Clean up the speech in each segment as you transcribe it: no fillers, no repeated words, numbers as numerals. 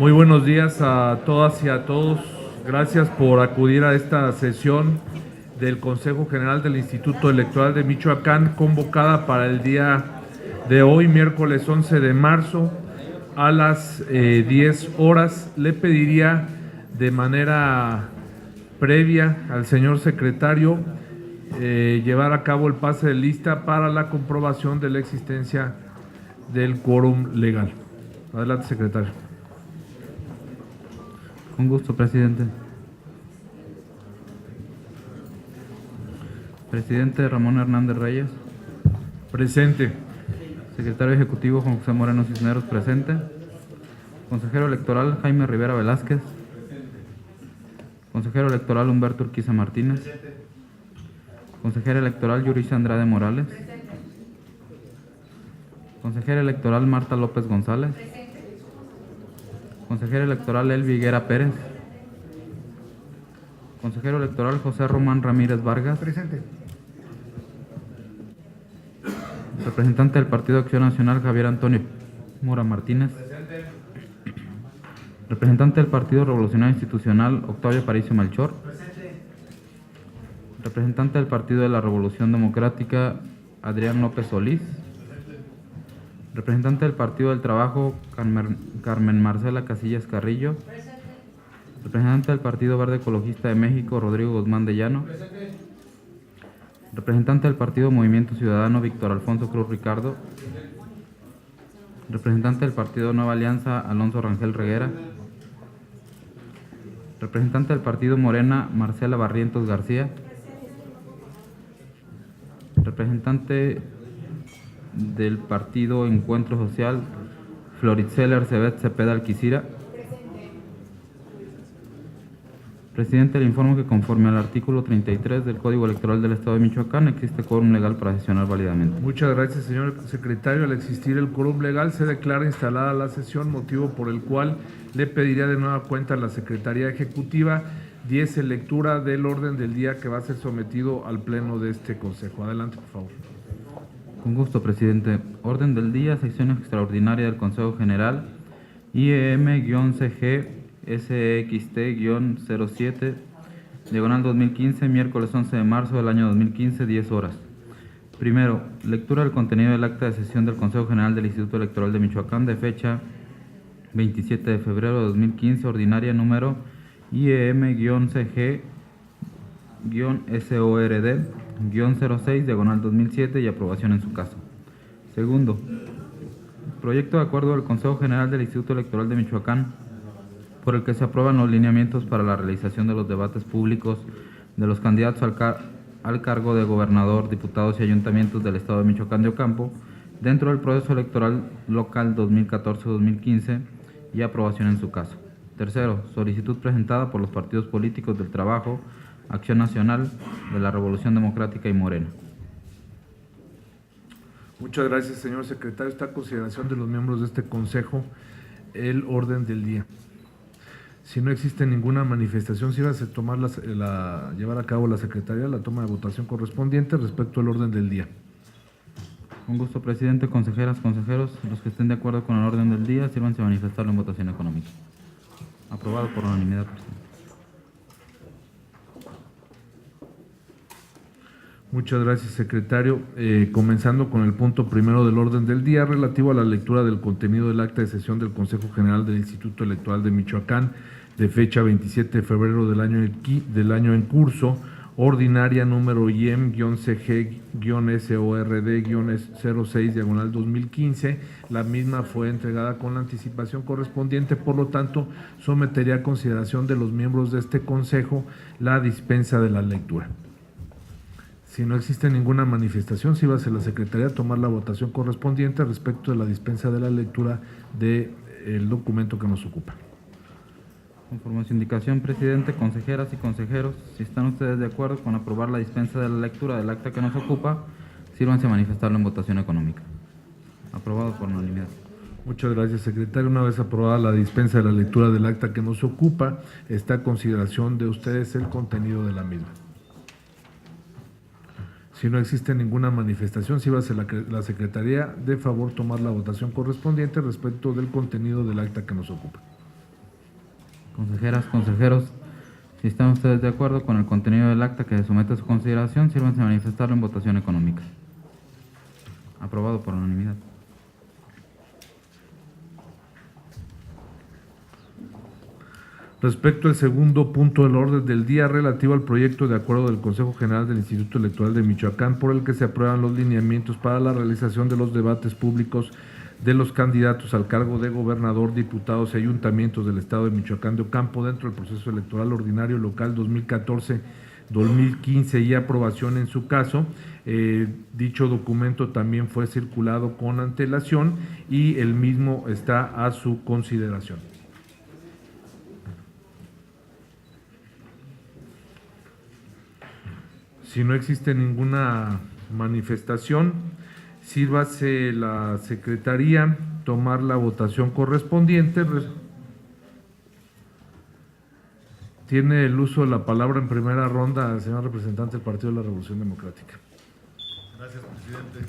Muy buenos días a todas y a todos. Gracias por acudir a esta sesión del Consejo General del Instituto Electoral de Michoacán, convocada para el día de hoy, miércoles 11 de marzo, a las 10 horas. Le pediría de manera previa al señor secretario llevar a cabo el pase de lista para la comprobación de la existencia del quórum legal. Adelante, secretario. Con gusto, presidente. Presidente Ramón Hernández Reyes. Presente. Secretario Ejecutivo Juan José Moreno Cisneros, presente. Consejero Electoral Jaime Rivera Velázquez. Consejero Electoral Humberto Urquiza Martínez. Consejera Electoral Yurisa Andrade Morales. Consejera Electoral Marta López González. Consejero Electoral Elvi Higuera Pérez. Consejero Electoral José Román Ramírez Vargas. Presente. Representante del Partido Acción Nacional Javier Antonio Mora Martínez. Presente. Representante del Partido Revolucionario Institucional Octavio Aparicio Melchor. Presente. Representante del Partido de la Revolución Democrática Adrián López Solís. Representante del Partido del Trabajo Carmen Marcela Casillas Carrillo. Representante del Partido Verde Ecologista de México Rodrigo Guzmán de Llano. Representante del Partido Movimiento Ciudadano Víctor Alfonso Cruz Ricardo. Representante del Partido Nueva Alianza Alonso Rangel Reguera. Representante del Partido Morena Marcela Barrientos García. Representante del Partido Encuentro Social Floritzel Ercebet Cepeda Alquicira. Presidente, le informo que conforme al artículo 33 del Código Electoral del Estado de Michoacán existe quórum legal para sesionar válidamente. Muchas gracias, señor secretario. Al existir el quórum legal, se declara instalada la sesión, motivo por el cual le pediría de nueva cuenta a la Secretaría Ejecutiva diese lectura del orden del día que va a ser sometido al Pleno de este Consejo. Adelante, por favor. Con gusto, presidente. Orden del día, sección extraordinaria del Consejo General, IEM-CG SXT-07, diagonal 2015, miércoles 11 de marzo del año 2015, 10 horas. Primero, lectura del contenido del acta de sesión del Consejo General del Instituto Electoral de Michoacán de fecha 27 de febrero de 2015, ordinaria número IEM-CG-SORD-06, diagonal 2007 y aprobación en su caso. Segundo, proyecto de acuerdo del Consejo General del Instituto Electoral de Michoacán por el que se aprueban los lineamientos para la realización de los debates públicos de los candidatos al cargo de gobernador, diputados y ayuntamientos del Estado de Michoacán de Ocampo dentro del proceso electoral local 2014-2015 y aprobación en su caso. Tercero, solicitud presentada por los partidos políticos del Trabajo, Acción Nacional, de la Revolución Democrática y Morena. Muchas gracias, señor secretario. Está a consideración de los miembros de este Consejo el orden del día. Si no existe ninguna manifestación, si va a tomar llevar a cabo la Secretaría la toma de votación correspondiente respecto al orden del día. Con gusto, presidente, consejeras, consejeros, los que estén de acuerdo con el orden del día, sírvanse a manifestarlo en votación económica. Aprobado por unanimidad, presidente. Muchas gracias, secretario. Comenzando con el punto primero del orden del día, relativo a la lectura del contenido del acta de sesión del Consejo General del Instituto Electoral de Michoacán, de fecha 27 de febrero del año en curso, ordinaria número IEM-CG-SORD-06, diagonal 2015. La misma fue entregada con la anticipación correspondiente, por lo tanto, sometería a consideración de los miembros de este Consejo la dispensa de la lectura. Si no existe ninguna manifestación, sí va a ser la Secretaría a tomar la votación correspondiente respecto de la dispensa de la lectura del documento que nos ocupa. Conforme a su indicación, presidente, consejeras y consejeros, si están ustedes de acuerdo con aprobar la dispensa de la lectura del acta que nos ocupa, sírvanse a manifestarlo en votación económica. Aprobado por unanimidad. Muchas gracias, secretario. Una vez aprobada la dispensa de la lectura del acta que nos ocupa, está a consideración de ustedes el contenido de la misma. Si no existe ninguna manifestación, sí va a ser la Secretaría de favor tomar la votación correspondiente respecto del contenido del acta que nos ocupa. Consejeras, consejeros, si están ustedes de acuerdo con el contenido del acta que se somete a su consideración, sírvanse a manifestarlo en votación económica. Aprobado por unanimidad. Respecto al segundo punto del orden del día relativo al proyecto de acuerdo del Consejo General del Instituto Electoral de Michoacán por el que se aprueban los lineamientos para la realización de los debates públicos de los candidatos al cargo de gobernador, diputados y ayuntamientos del Estado de Michoacán de Ocampo dentro del proceso electoral ordinario local 2014-2015 y aprobación en su caso. Dicho documento también fue circulado con antelación y el mismo está a su consideración. Si no existe ninguna manifestación, sírvase la Secretaría tomar la votación correspondiente. Tiene el uso de la palabra en primera ronda el señor representante del Partido de la Revolución Democrática. Gracias, presidente.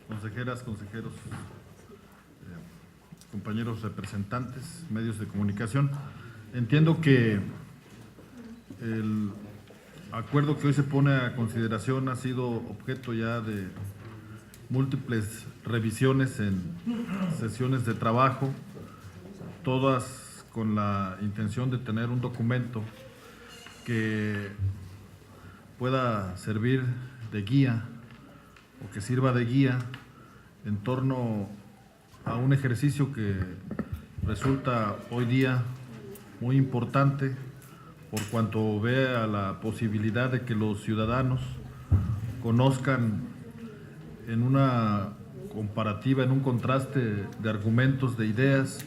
Consejeras, consejeros, compañeros representantes, medios de comunicación. Entiendo que el acuerdo que hoy se pone a consideración ha sido objeto ya de múltiples revisiones en sesiones de trabajo, todas con la intención de tener un documento que pueda servir de guía o que sirva de guía en torno a un ejercicio que resulta hoy día muy importante por cuanto ve a la posibilidad de que los ciudadanos conozcan en una comparativa, en un contraste de argumentos, de ideas,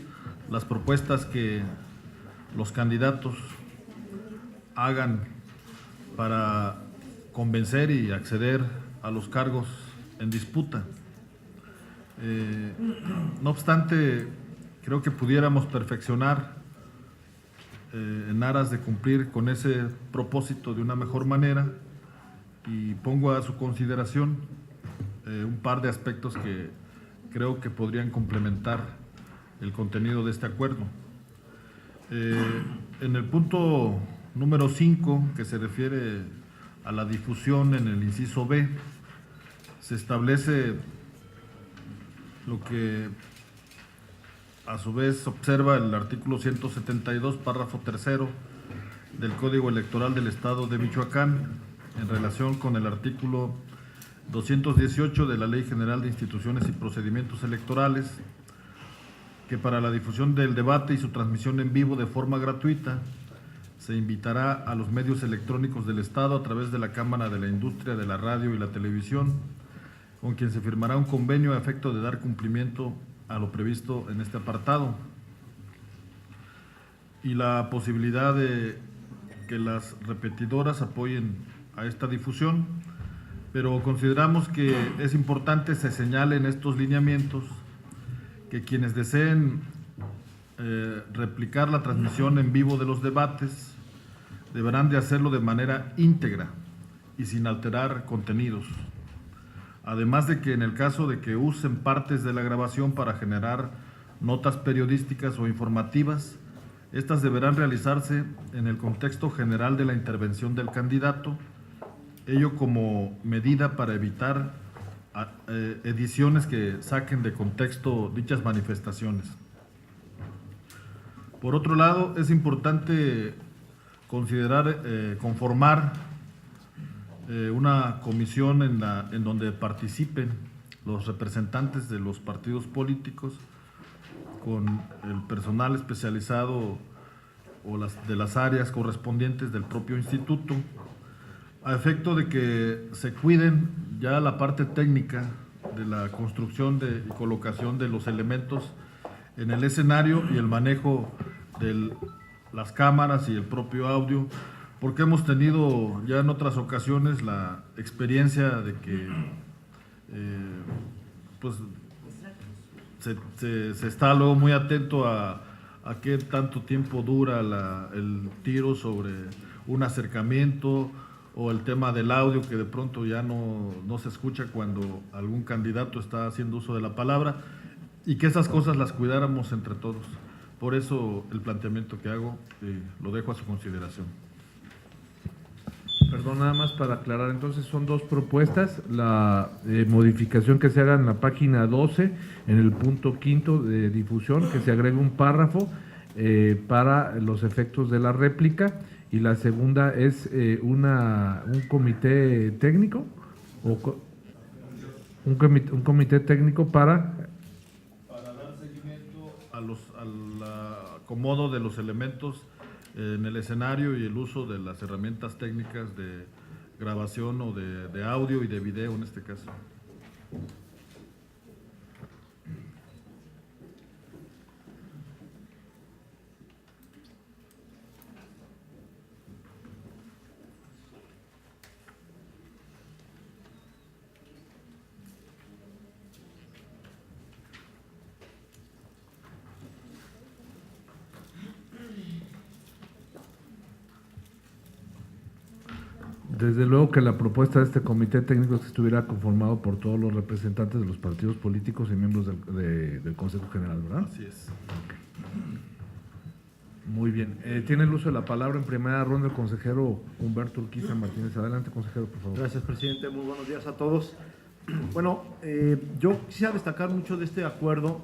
las propuestas que los candidatos hagan para convencer y acceder a los cargos en disputa. No obstante, creo que pudiéramos perfeccionar en aras de cumplir con ese propósito de una mejor manera, y pongo a su consideración un par de aspectos que creo que podrían complementar el contenido de este acuerdo. En el punto número 5, que se refiere a la difusión en el inciso B, se establece lo que a su vez observa el artículo 172, párrafo tercero del Código Electoral del Estado de Michoacán, en relación con el artículo 218 de la Ley General de Instituciones y Procedimientos Electorales, que para la difusión del debate y su transmisión en vivo de forma gratuita se invitará a los medios electrónicos del Estado a través de la Cámara de la Industria de la Radio y la Televisión, con quien se firmará un convenio a efecto de dar cumplimiento a lo previsto en este apartado, y la posibilidad de que las repetidoras apoyen a esta difusión, pero consideramos que es importante se señale en estos lineamientos que quienes deseen replicar la transmisión en vivo de los debates deberán de hacerlo de manera íntegra y sin alterar contenidos. Además de que en el caso de que usen partes de la grabación para generar notas periodísticas o informativas, estas deberán realizarse en el contexto general de la intervención del candidato, ello como medida para evitar ediciones que saquen de contexto dichas manifestaciones. Por otro lado, es importante considerar conformar una comisión en donde participen los representantes de los partidos políticos con el personal especializado o de las áreas correspondientes del propio instituto, a efecto de que se cuiden ya la parte técnica de la construcción y colocación de los elementos en el escenario y el manejo de las cámaras y el propio audio, porque hemos tenido ya en otras ocasiones la experiencia de que pues se está luego muy atento a qué tanto tiempo dura el tiro sobre un acercamiento, o el tema del audio, que de pronto ya no se escucha cuando algún candidato está haciendo uso de la palabra, y que esas cosas las cuidáramos entre todos. Por eso el planteamiento que hago lo dejo a su consideración. Perdón, nada más para aclarar, entonces son dos propuestas, la modificación que se haga en la página 12, en el punto 5 de difusión, que se agregue un párrafo para los efectos de la réplica, y la segunda es un comité técnico, o un comité técnico para dar seguimiento al acomodo de los elementos en el escenario y el uso de las herramientas técnicas de grabación o de audio y de video en este caso. Desde luego que la propuesta de este comité técnico es que estuviera conformado por todos los representantes de los partidos políticos y miembros del Consejo General, ¿verdad? Así es. Muy bien. Tiene el uso de la palabra en primera ronda el consejero Humberto Urquiza Martínez. Adelante, consejero, por favor. Gracias, presidente. Muy buenos días a todos. Bueno, yo quisiera destacar mucho de este acuerdo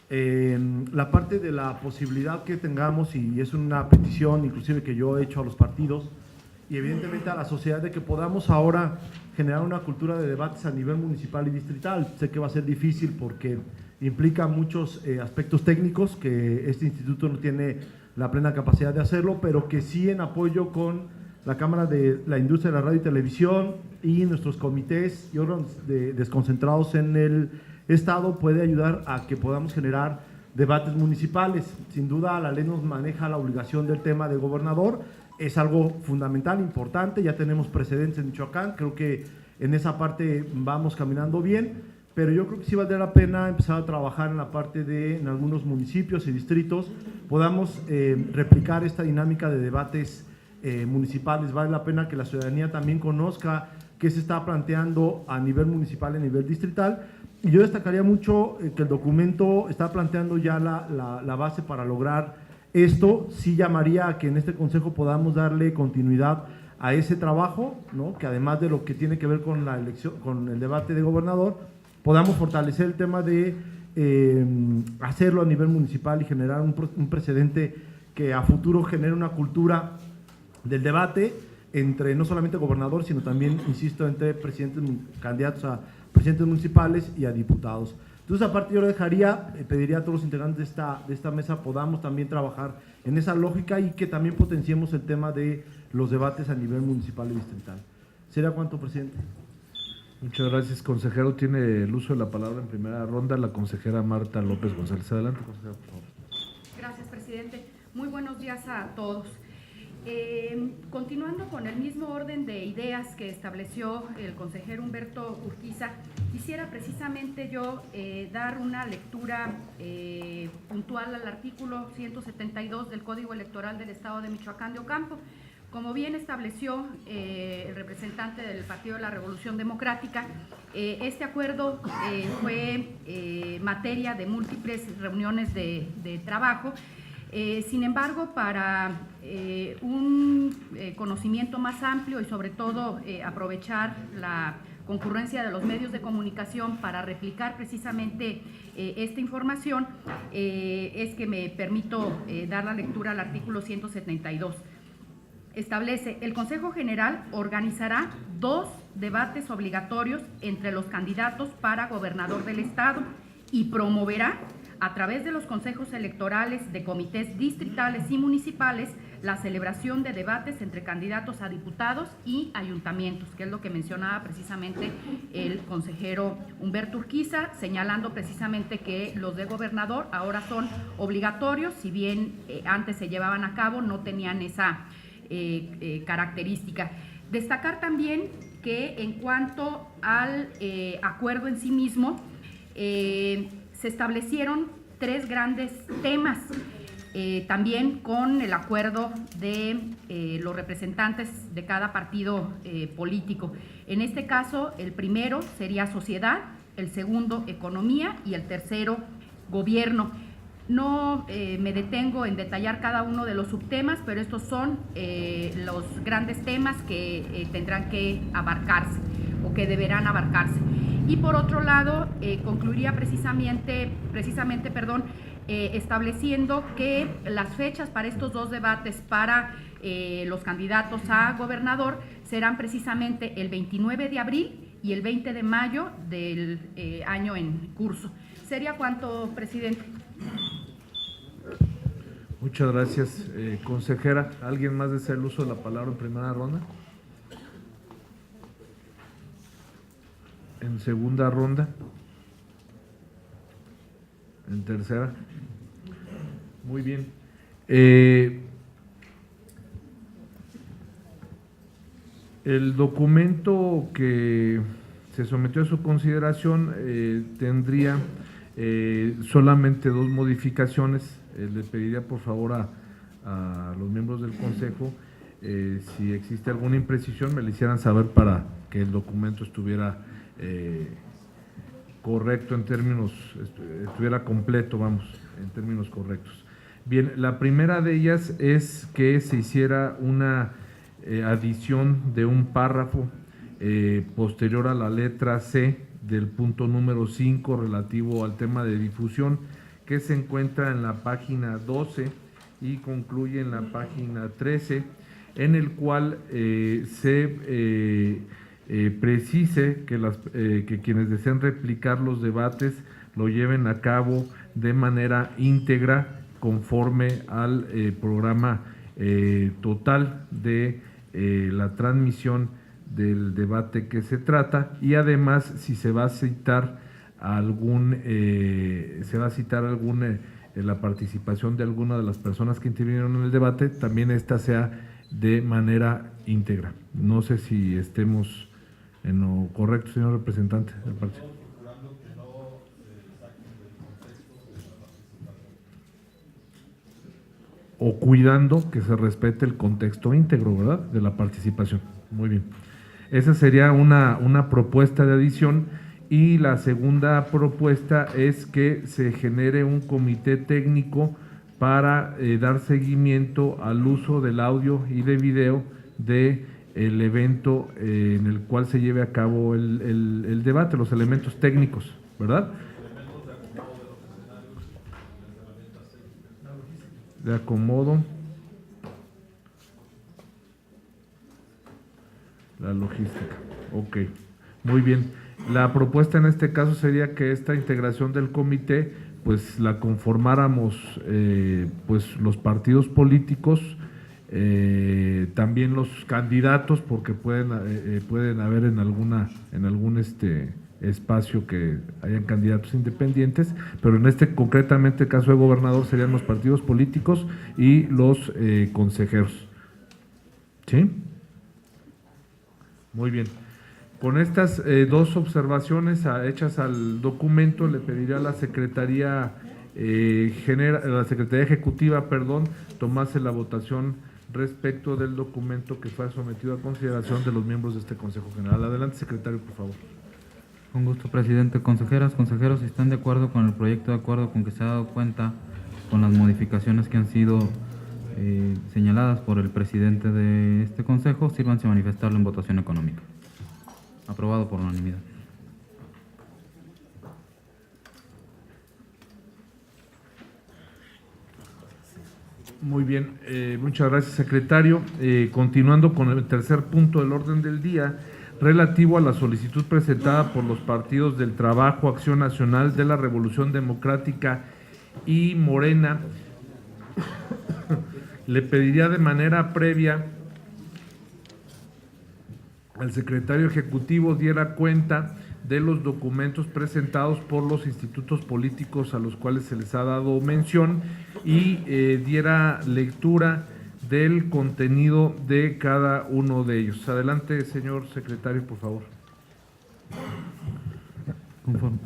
la parte de la posibilidad que tengamos, y es una petición inclusive que yo he hecho a los partidos y evidentemente a la sociedad, de que podamos ahora generar una cultura de debates a nivel municipal y distrital. Sé que va a ser difícil porque implica muchos aspectos técnicos que este instituto no tiene la plena capacidad de hacerlo, pero que sí, en apoyo con la Cámara de la Industria de la Radio y Televisión y nuestros comités y órganos desconcentrados en el Estado, puede ayudar a que podamos generar debates municipales. Sin duda, la ley nos maneja la obligación del tema de gobernador. Es algo fundamental, importante, ya tenemos precedentes en Michoacán, creo que en esa parte vamos caminando bien, pero yo creo que sí valdría la pena empezar a trabajar en la parte de, en algunos municipios y distritos, podamos replicar esta dinámica de debates municipales. Vale la pena que la ciudadanía también conozca qué se está planteando a nivel municipal y a nivel distrital, y yo destacaría mucho que el documento está planteando ya la base para lograr esto. Sí llamaría a que en este consejo podamos darle continuidad a ese trabajo, ¿no? Que además de lo que tiene que ver con la elección, con el debate de gobernador, podamos fortalecer el tema de hacerlo a nivel municipal y generar un precedente que a futuro genere una cultura del debate entre no solamente gobernador, sino también, insisto, entre candidatos a presidentes municipales y a diputados. Entonces, aparte, yo lo dejaría, pediría a todos los integrantes de esta mesa podamos también trabajar en esa lógica y que también potenciemos el tema de los debates a nivel municipal y distrital. ¿Sería cuánto, presidente? Muchas gracias, consejero. Tiene el uso de la palabra en primera ronda la consejera Marta López González. Adelante, consejera, por favor. Gracias, presidente. Muy buenos días a todos. Continuando con el mismo orden de ideas que estableció el consejero Humberto Urquiza, quisiera precisamente yo dar una lectura puntual al artículo 172 del Código Electoral del Estado de Michoacán de Ocampo. Como bien estableció el representante del Partido de la Revolución Democrática, este acuerdo fue materia de múltiples reuniones de trabajo. Sin embargo, para un conocimiento más amplio y sobre todo aprovechar la concurrencia de los medios de comunicación para replicar precisamente esta información, es que me permito dar la lectura al artículo 172. Establece: el Consejo General organizará 2 debates obligatorios entre los candidatos para gobernador del Estado y promoverá, a través de los consejos electorales de comités distritales y municipales, la celebración de debates entre candidatos a diputados y ayuntamientos, que es lo que mencionaba precisamente el consejero Humberto Urquiza, señalando precisamente que los de gobernador ahora son obligatorios, si bien antes se llevaban a cabo, no tenían esa característica. Destacar también que en cuanto al acuerdo en sí mismo, se establecieron 3 grandes temas, también con el acuerdo de los representantes de cada partido político. En este caso, el primero sería sociedad, el segundo economía y el tercero gobierno. No me detengo en detallar cada uno de los subtemas, pero estos son los grandes temas que tendrán que abarcarse o que deberán abarcarse. Y por otro lado, concluiría precisamente, estableciendo que las fechas para estos dos debates para los candidatos a gobernador serán precisamente el 29 de abril y el 20 de mayo del año en curso. ¿Sería cuánto, presidente? Muchas gracias, consejera. ¿Alguien más desea el uso de la palabra en primera ronda? ¿En segunda ronda? ¿En tercera? Muy bien. El documento que se sometió a su consideración tendría solamente dos modificaciones. Le pediría por favor a los miembros del Consejo si existe alguna imprecisión me lo hicieran saber para que el documento estuviera correcto en términos, estuviera completo, vamos, en términos correctos. Bien, la primera de ellas es que se hiciera una adición de un párrafo posterior a la letra C del punto número 5 relativo al tema de difusión, que se encuentra en la página 12 y concluye en la página 13, en el cual se precise que quienes deseen replicar los debates lo lleven a cabo de manera íntegra conforme al programa total de la transmisión del debate que se trata, y además si se va a citar la participación de alguna de las personas que intervinieron en el debate, también esta sea de manera íntegra. No sé si estemos en lo correcto, señor representante del partido. O cuidando que se respete el contexto íntegro, ¿verdad?, de la participación. Muy bien. Esa sería una propuesta de adición. Y la segunda propuesta es que se genere un comité técnico para dar seguimiento al uso del audio y de video del evento en el cual se lleve a cabo el debate, los elementos técnicos, ¿verdad? De acomodo, la logística. Ok, muy bien. La propuesta en este caso sería que esta integración del comité pues la conformáramos pues los partidos políticos, también los candidatos, porque pueden haber en algún espacio que hayan candidatos independientes, pero en concretamente el caso de gobernador serían los partidos políticos y los consejeros. ¿Sí? Muy bien. Con estas dos observaciones hechas al documento, le pediría a la Secretaría Ejecutiva, tomase la votación respecto del documento que fue sometido a consideración de los miembros de este Consejo General. Adelante, secretario, por favor. Con gusto, presidente. Consejeras, consejeros, si están de acuerdo con el proyecto de acuerdo con que se ha dado cuenta con las modificaciones que han sido señaladas por el presidente de este Consejo, sírvanse a manifestarlo en votación económica. Aprobado por unanimidad. Muy bien, muchas gracias, secretario. Continuando con el tercer punto del orden del día, relativo a la solicitud presentada por los partidos del Trabajo, Acción Nacional, de la Revolución Democrática y Morena, le pediría de manera previa al secretario ejecutivo diera cuenta de los documentos presentados por los institutos políticos a los cuales se les ha dado mención y diera lectura del contenido de cada uno de ellos. Adelante, señor secretario, por favor. Conforme.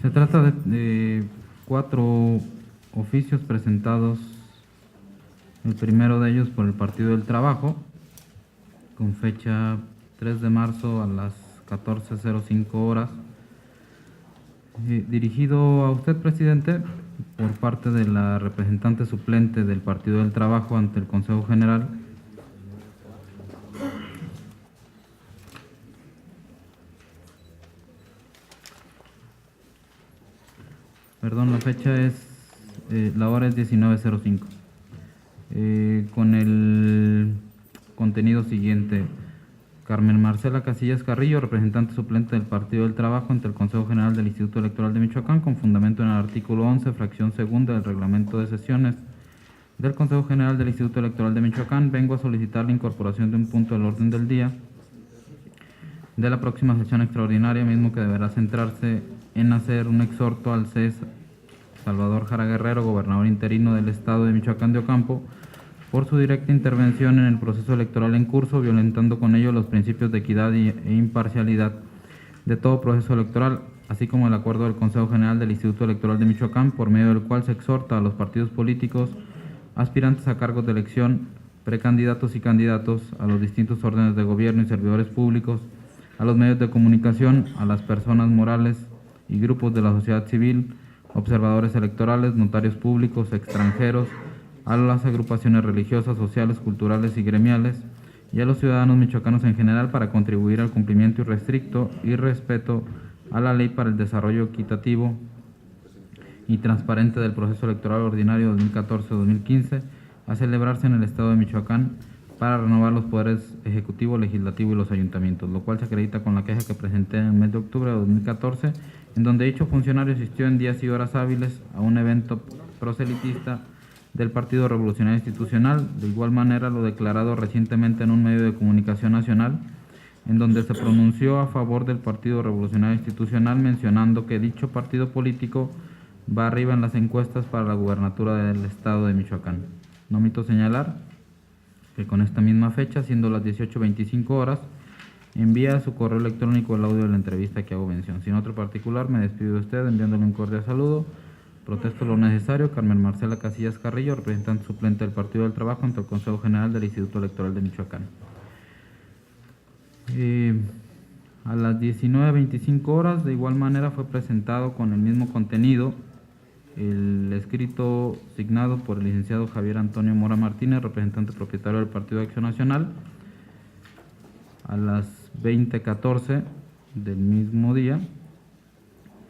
Se trata de 4 oficios presentados El primero de ellos por el Partido del Trabajo, con fecha 3 de marzo a las 14:05 horas. Dirigido a usted, presidente, por parte de la representante suplente del Partido del Trabajo ante el Consejo General. Perdón, la fecha es, la hora es 19:05. Con el contenido siguiente: Carmen Marcela Casillas Carrillo, representante suplente del Partido del Trabajo ante el Consejo General del Instituto Electoral de Michoacán, con fundamento en el artículo 11, fracción segunda del Reglamento de Sesiones del Consejo General del Instituto Electoral de Michoacán, vengo a solicitar la incorporación de un punto al orden del día de la próxima sesión extraordinaria, mismo que deberá centrarse en hacer un exhorto al CES Salvador Jara Guerrero, gobernador interino del Estado de Michoacán de Ocampo, por su directa intervención en el proceso electoral en curso, violentando con ello los principios de equidad e imparcialidad de todo proceso electoral, así como el acuerdo del Consejo General del Instituto Electoral de Michoacán, por medio del cual se exhorta a los partidos políticos, aspirantes a cargos de elección, precandidatos y candidatos, a los distintos órdenes de gobierno y servidores públicos, a los medios de comunicación, a las personas morales y grupos de la sociedad civil, observadores electorales, notarios públicos, extranjeros, a las agrupaciones religiosas, sociales, culturales y gremiales, y a los ciudadanos michoacanos en general, para contribuir al cumplimiento irrestricto y respeto a la ley para el desarrollo equitativo y transparente del proceso electoral ordinario 2014-2015, a celebrarse en el Estado de Michoacán, para renovar los poderes ejecutivo, legislativo y los ayuntamientos, lo cual se acredita con la queja que presenté en el mes de octubre de 2014, en donde dicho funcionario asistió en días y horas hábiles a un evento proselitista del Partido Revolucionario Institucional, de igual manera lo declarado recientemente en un medio de comunicación nacional, en donde se pronunció a favor del Partido Revolucionario Institucional, mencionando que dicho partido político va arriba en las encuestas para la gubernatura del Estado de Michoacán. No omito señalar que con esta misma fecha, siendo las 18:25 horas, envía a su correo electrónico el audio de la entrevista que hago mención. Sin otro particular, me despido de usted enviándole un cordial saludo. Protesto lo necesario. Carmen Marcela Casillas Carrillo, representante suplente del Partido del Trabajo ante el Consejo General del Instituto Electoral de Michoacán. A las 19:25 horas, de igual manera, fue presentado con el mismo contenido el escrito signado por el licenciado Javier Antonio Mora Martínez, representante propietario del Partido de Acción Nacional. A las 20:14 del mismo día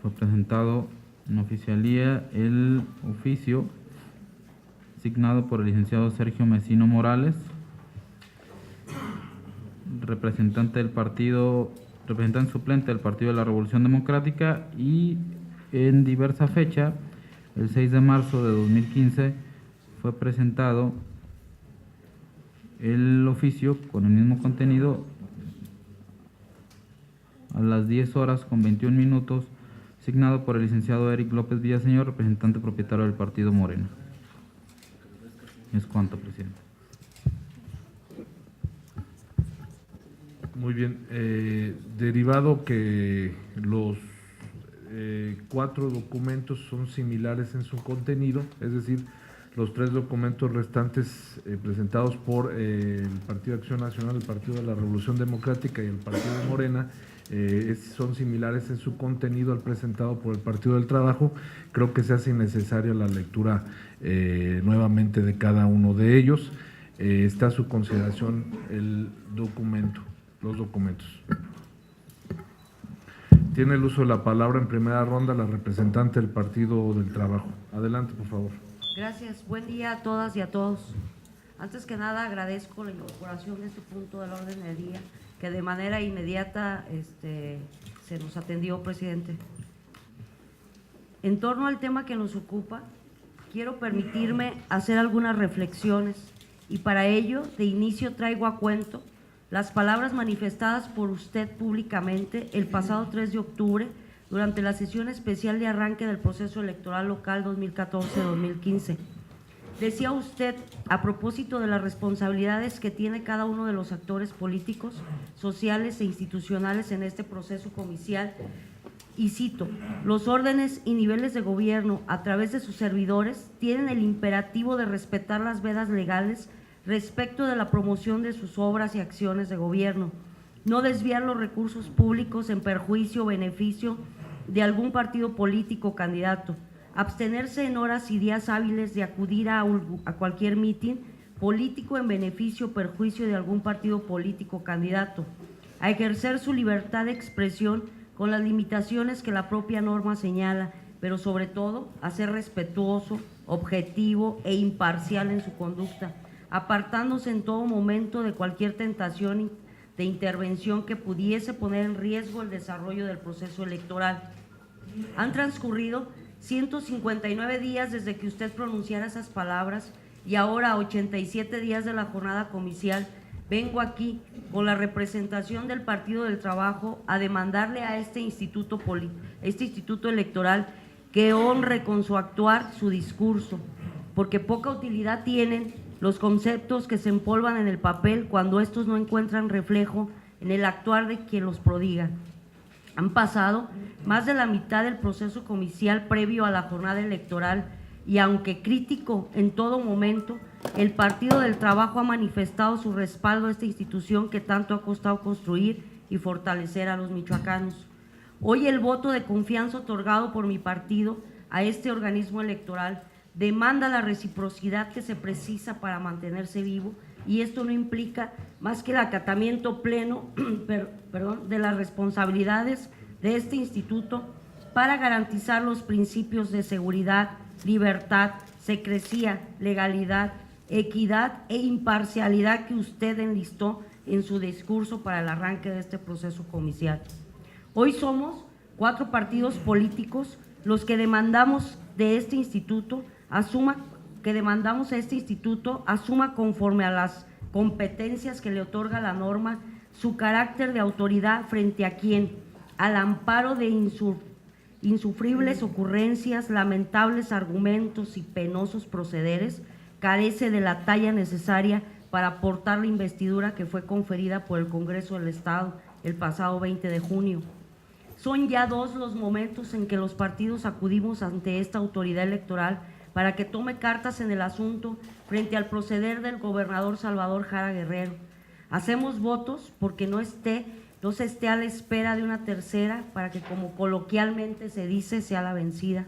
fue presentado en oficialía el oficio signado por el licenciado Sergio Mesino Morales, representante suplente del Partido de la Revolución Democrática, y en diversa fecha, el 6 de marzo de 2015, fue presentado el oficio con el mismo contenido a las 10:21, signado por el licenciado Eric López Villaseñor, representante propietario del Partido Morena. Es cuanto, presidente. Muy bien. Derivado que los 4 documentos son similares en su contenido, es decir, los 3 documentos restantes presentados por el Partido de Acción Nacional, el Partido de la Revolución Democrática y el Partido de Morena, son similares en su contenido al presentado por el Partido del Trabajo. Creo que se hace innecesaria la lectura nuevamente de cada uno de ellos. Está a su consideración los documentos. Tiene el uso de la palabra en primera ronda la representante del Partido del Trabajo. Adelante, por favor. Gracias. Buen día a todas y a todos. Antes que nada, agradezco la incorporación de este punto del orden del día, que de manera inmediata se nos atendió, presidente. En torno al tema que nos ocupa, quiero permitirme hacer algunas reflexiones, y para ello, de inicio, traigo a cuento las palabras manifestadas por usted públicamente el pasado 3 de octubre durante la sesión especial de arranque del proceso electoral local 2014-2015. Decía usted, a propósito de las responsabilidades que tiene cada uno de los actores políticos, sociales e institucionales en este proceso comicial, y cito, los órdenes y niveles de gobierno a través de sus servidores tienen el imperativo de respetar las vedas legales respecto de la promoción de sus obras y acciones de gobierno, no desviar los recursos públicos en perjuicio o beneficio de algún partido político o candidato, abstenerse en horas y días hábiles de acudir a cualquier mitin político en beneficio o perjuicio de algún partido político o candidato, a ejercer su libertad de expresión con las limitaciones que la propia norma señala, pero sobre todo a ser respetuoso, objetivo e imparcial en su conducta, apartándose en todo momento de cualquier tentación de intervención que pudiese poner en riesgo el desarrollo del proceso electoral. Han transcurrido 159 días desde que usted pronunciara esas palabras y ahora, a 87 días de la jornada comicial, vengo aquí con la representación del Partido del Trabajo a demandarle a este instituto electoral que honre con su actuar su discurso, porque poca utilidad tienen los conceptos que se empolvan en el papel cuando estos no encuentran reflejo en el actuar de quien los prodiga. Han pasado más de la mitad del proceso comicial previo a la jornada electoral y aunque crítico en todo momento, el Partido del Trabajo ha manifestado su respaldo a esta institución que tanto ha costado construir y fortalecer a los michoacanos. Hoy el voto de confianza otorgado por mi partido a este organismo electoral demanda la reciprocidad que se precisa para mantenerse vivo y esto no implica más que el acatamiento pleno de las responsabilidades de este instituto para garantizar los principios de seguridad, libertad, secrecía, legalidad, equidad e imparcialidad que usted enlistó en su discurso para el arranque de este proceso comicial. Hoy somos 4 partidos políticos los que demandamos de este instituto asuma conforme a las competencias que le otorga la norma su carácter de autoridad frente a quien, al amparo de insufribles ocurrencias, lamentables argumentos y penosos procederes, carece de la talla necesaria para aportar la investidura que fue conferida por el Congreso del Estado el pasado 20 de junio. Son ya 2 los momentos en que los partidos acudimos ante esta autoridad electoral para que tome cartas en el asunto frente al proceder del gobernador Salvador Jara Guerrero. Hacemos votos porque no se esté a la espera de una tercera para que, como coloquialmente se dice, sea la vencida.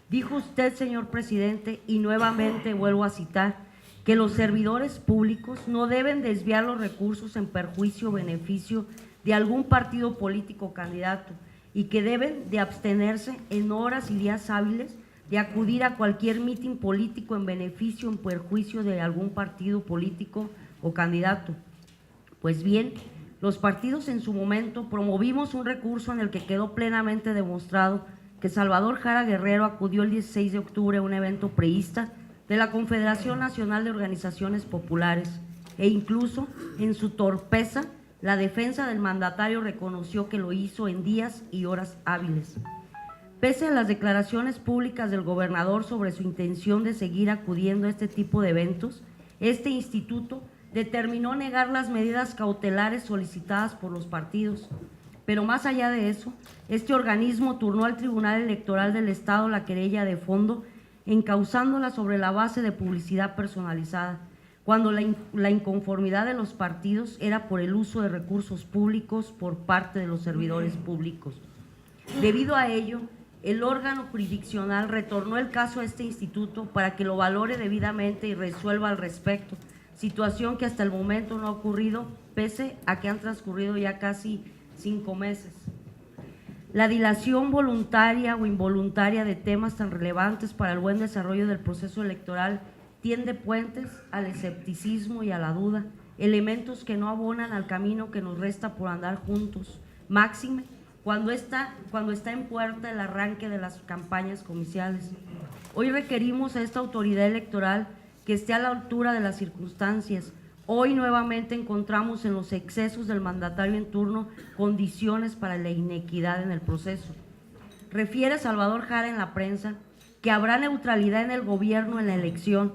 Dijo usted, señor presidente, y nuevamente vuelvo a citar, que los servidores públicos no deben desviar los recursos en perjuicio o beneficio de algún partido político o candidato y que deben de abstenerse en horas y días hábiles de acudir a cualquier mitin político en beneficio o en perjuicio de algún partido político o candidato. Pues bien, los partidos en su momento promovimos un recurso en el que quedó plenamente demostrado que Salvador Jara Guerrero acudió el 16 de octubre a un evento priista de la Confederación Nacional de Organizaciones Populares e incluso en su torpeza la defensa del mandatario reconoció que lo hizo en días y horas hábiles. Pese a las declaraciones públicas del gobernador sobre su intención de seguir acudiendo a este tipo de eventos, este instituto determinó negar las medidas cautelares solicitadas por los partidos. Pero más allá de eso, este organismo turnó al Tribunal Electoral del Estado la querella de fondo, encauzándola sobre la base de publicidad personalizada, cuando la inconformidad de los partidos era por el uso de recursos públicos por parte de los servidores públicos. Debido a ello, el órgano jurisdiccional retornó el caso a este instituto para que lo valore debidamente y resuelva al respecto, situación que hasta el momento no ha ocurrido, pese a que han transcurrido ya casi 5 meses. La dilación voluntaria o involuntaria de temas tan relevantes para el buen desarrollo del proceso electoral tiende puentes al escepticismo y a la duda, elementos que no abonan al camino que nos resta por andar juntos, máxime cuando está en puerta el arranque de las campañas comiciales. Hoy requerimos a esta autoridad electoral que esté a la altura de las circunstancias. Hoy nuevamente encontramos en los excesos del mandatario en turno condiciones para la inequidad en el proceso. Refiere Salvador Jara en la prensa que habrá neutralidad en el gobierno en la elección.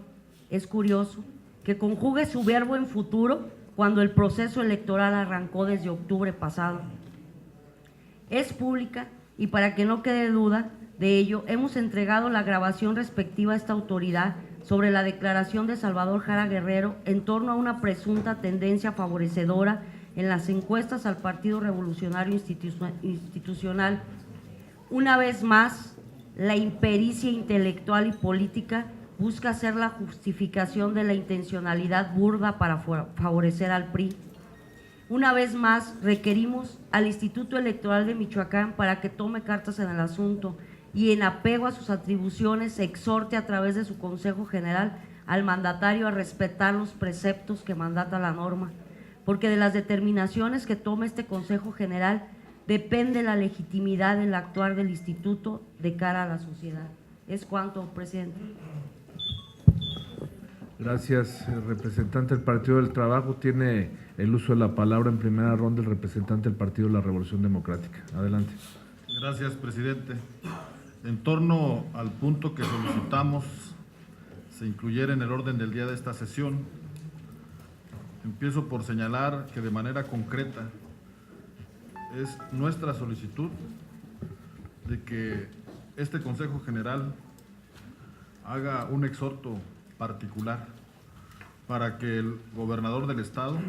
Es curioso que conjugue su verbo en futuro cuando el proceso electoral arrancó desde octubre pasado. Es pública y para que no quede duda de ello, hemos entregado la grabación respectiva a esta autoridad sobre la declaración de Salvador Jara Guerrero en torno a una presunta tendencia favorecedora en las encuestas al Partido Revolucionario Institucional. Una vez más, la impericia intelectual y política busca hacer la justificación de la intencionalidad burda para favorecer al PRI. Una vez más, requerimos al Instituto Electoral de Michoacán para que tome cartas en el asunto y en apego a sus atribuciones exhorte a través de su Consejo General al mandatario a respetar los preceptos que mandata la norma, porque de las determinaciones que tome este Consejo General depende la legitimidad del actuar del Instituto de cara a la sociedad. Es cuanto, presidente. Gracias, representante del Partido del Trabajo. Tiene el uso de la palabra en primera ronda el representante del Partido de la Revolución Democrática. Adelante. Gracias, presidente. En torno al punto que solicitamos se incluyera en el orden del día de esta sesión, empiezo por señalar que de manera concreta es nuestra solicitud de que este Consejo General haga un exhorto particular para que el gobernador del estado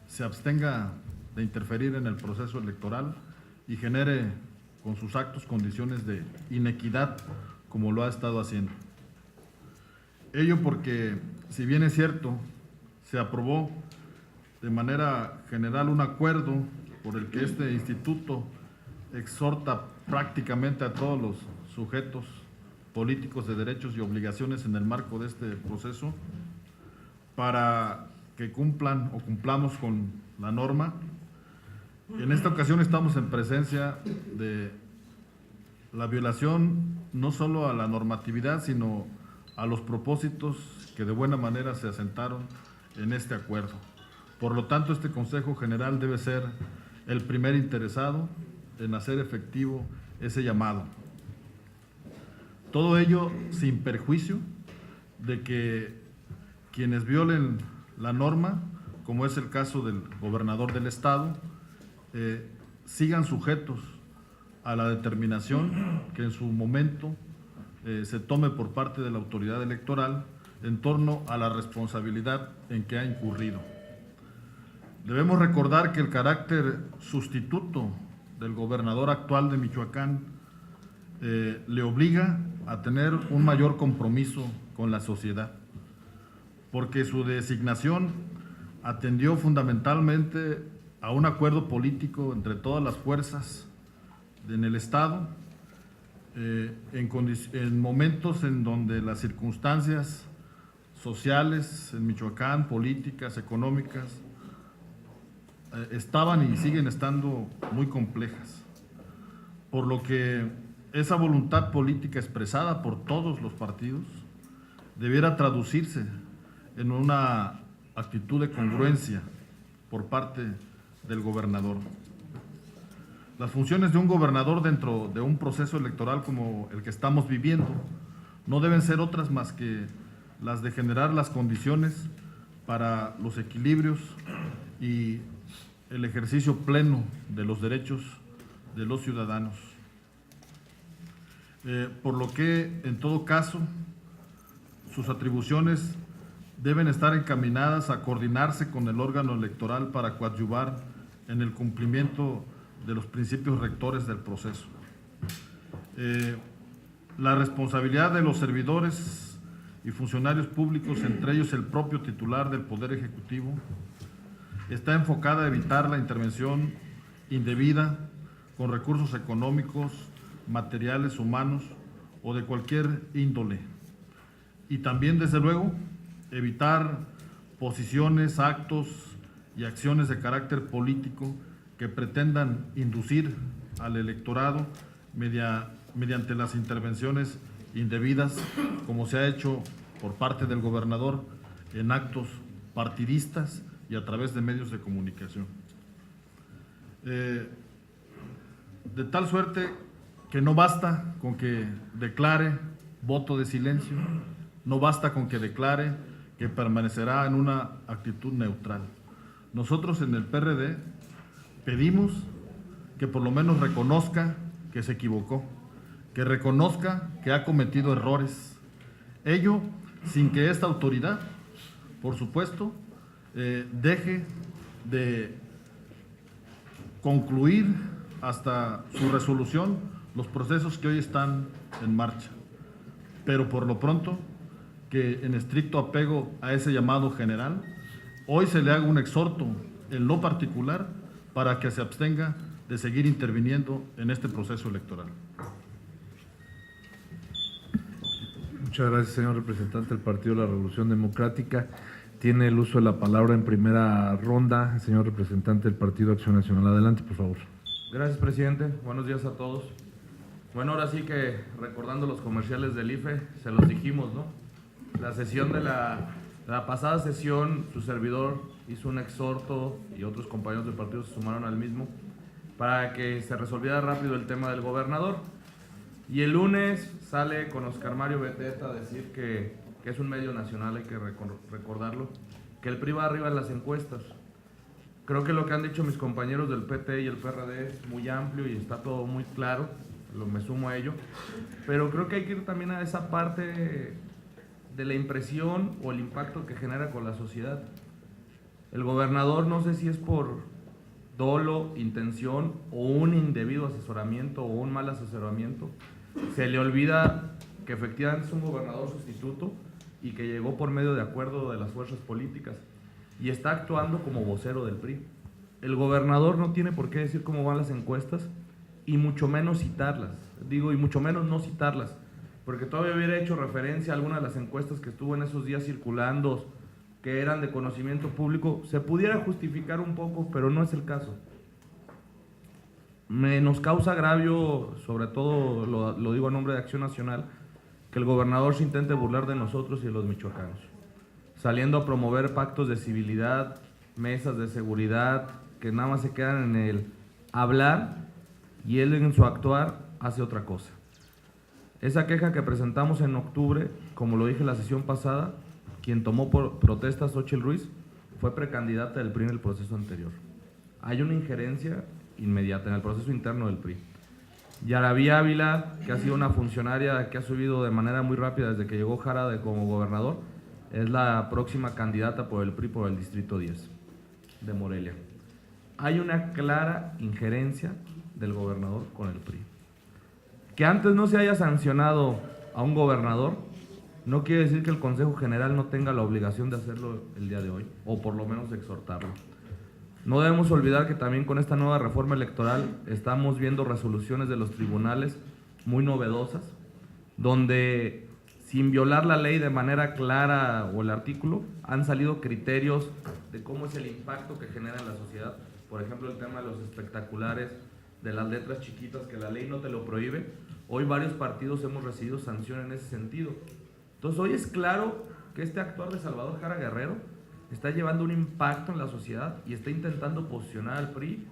se abstenga de interferir en el proceso electoral y genere con sus actos condiciones de inequidad como lo ha estado haciendo. Ello porque, si bien es cierto, se aprobó de manera general un acuerdo por el que este instituto exhorta prácticamente a todos los sujetos políticos de derechos y obligaciones en el marco de este proceso para que cumplan o cumplamos con la norma. En esta ocasión estamos en presencia de la violación no solo a la normatividad, sino a los propósitos que de buena manera se asentaron en este acuerdo. Por lo tanto, este Consejo General debe ser el primer interesado en hacer efectivo ese llamado. Todo ello sin perjuicio de que quienes violen la norma, como es el caso del gobernador del estado, sigan sujetos a la determinación que en su momento se tome por parte de la autoridad electoral en torno a la responsabilidad en que ha incurrido. Debemos recordar que el carácter sustituto del gobernador actual de Michoacán le obliga a tener un mayor compromiso con la sociedad, porque su designación atendió fundamentalmente a un acuerdo político entre todas las fuerzas en el estado, en momentos en donde las circunstancias sociales en Michoacán, políticas, económicas, estaban y siguen estando muy complejas, por lo que esa voluntad política expresada por todos los partidos debiera traducirse en una actitud de congruencia por parte del gobernador. Las funciones de un gobernador dentro de un proceso electoral como el que estamos viviendo no deben ser otras más que las de generar las condiciones para los equilibrios y el ejercicio pleno de los derechos de los ciudadanos. Por lo que, en todo caso, sus atribuciones deben estar encaminadas a coordinarse con el órgano electoral para coadyuvar en el cumplimiento de los principios rectores del proceso. La responsabilidad de los servidores y funcionarios públicos, entre ellos el propio titular del Poder Ejecutivo, está enfocada a evitar la intervención indebida con recursos económicos, materiales, humanos o de cualquier índole. Y también, desde luego, evitar posiciones, actos y acciones de carácter político que pretendan inducir al electorado mediante las intervenciones indebidas, como se ha hecho por parte del gobernador en actos partidistas y a través de medios de comunicación. De tal suerte que no basta con que declare voto de silencio, no basta con que declare que permanecerá en una actitud neutral. Nosotros en el PRD pedimos que por lo menos reconozca que se equivocó, que reconozca que ha cometido errores. Ello sin que esta autoridad, por supuesto, deje de concluir hasta su resolución los procesos que hoy están en marcha. Pero por lo pronto, que en estricto apego a ese llamado general, hoy se le haga un exhorto en lo particular para que se abstenga de seguir interviniendo en este proceso electoral. Muchas gracias, señor representante del Partido de la Revolución Democrática. Tiene el uso de la palabra en primera ronda el señor representante del Partido Acción Nacional. Adelante, por favor. Gracias, presidente. Buenos días a todos. Bueno, ahora sí que recordando los comerciales del IFE, se los dijimos, ¿no? La sesión de la pasada sesión, su servidor hizo un exhorto y otros compañeros del partido se sumaron al mismo para que se resolviera rápido el tema del gobernador. Y el lunes sale con Oscar Mario Beteta a decir que es un medio nacional, hay que recordarlo, que el PRI va arriba en las encuestas. Creo que lo que han dicho mis compañeros del PT y el PRD es muy amplio y está todo muy claro, me sumo a ello, pero creo que hay que ir también a esa parte de la impresión o el impacto que genera con la sociedad. El gobernador, no sé si es por dolo, intención o un indebido asesoramiento o un mal asesoramiento, se le olvida que efectivamente es un gobernador sustituto y que llegó por medio de acuerdo de las fuerzas políticas y está actuando como vocero del PRI. El gobernador no tiene por qué decir cómo van las encuestas y mucho menos citarlas, y mucho menos no citarlas, porque todavía hubiera hecho referencia a alguna de las encuestas que estuvo en esos días circulando, que eran de conocimiento público, se pudiera justificar un poco, pero no es el caso. Nos causa agravio, sobre todo lo digo a nombre de Acción Nacional, que el gobernador se intente burlar de nosotros y de los michoacanos, saliendo a promover pactos de civilidad, mesas de seguridad, que nada más se quedan en el hablar y él en su actuar hace otra cosa. Esa queja que presentamos en octubre, como lo dije en la sesión pasada, quien tomó por protesta Xóchitl Ruiz fue precandidata del PRI en el proceso anterior. Hay una injerencia inmediata en el proceso interno del PRI. Yaraví Ávila, que ha sido una funcionaria que ha subido de manera muy rápida desde que llegó Jara como gobernador, es la próxima candidata por el PRI por el Distrito 10 de Morelia. Hay una clara injerencia del gobernador con el PRI. Que antes no se haya sancionado a un gobernador no quiere decir que el Consejo General no tenga la obligación de hacerlo el día de hoy, o por lo menos de exhortarlo. No debemos olvidar que también con esta nueva reforma electoral estamos viendo resoluciones de los tribunales muy novedosas, donde sin violar la ley de manera clara o el artículo, han salido criterios de cómo es el impacto que genera en la sociedad. Por ejemplo, el tema de los espectaculares, de las letras chiquitas, que la ley no te lo prohíbe. Hoy varios partidos hemos recibido sanción en ese sentido. Entonces hoy es claro que este actuar de Salvador Jara Guerrero está llevando un impacto en la sociedad y está intentando posicionar al PRI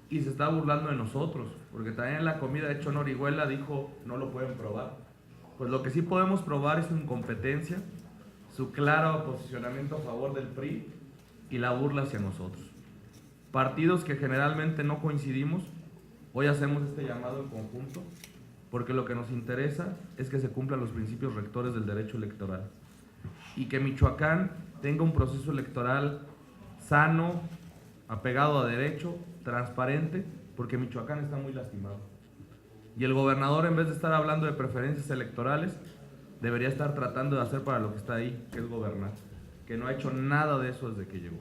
y se está burlando de nosotros, porque también en la comida de hecho Orihuela dijo no lo pueden probar. Pues lo que sí podemos probar es su incompetencia, su claro posicionamiento a favor del PRI y la burla hacia nosotros. Partidos que generalmente no coincidimos, hoy hacemos este llamado en conjunto, porque lo que nos interesa es que se cumplan los principios rectores del derecho electoral y que Michoacán tenga un proceso electoral sano, apegado a derecho, transparente, porque Michoacán está muy lastimado. Y el gobernador, en vez de estar hablando de preferencias electorales, debería estar tratando de hacer para lo que está ahí, que es gobernar, que no ha hecho nada de eso desde que llegó.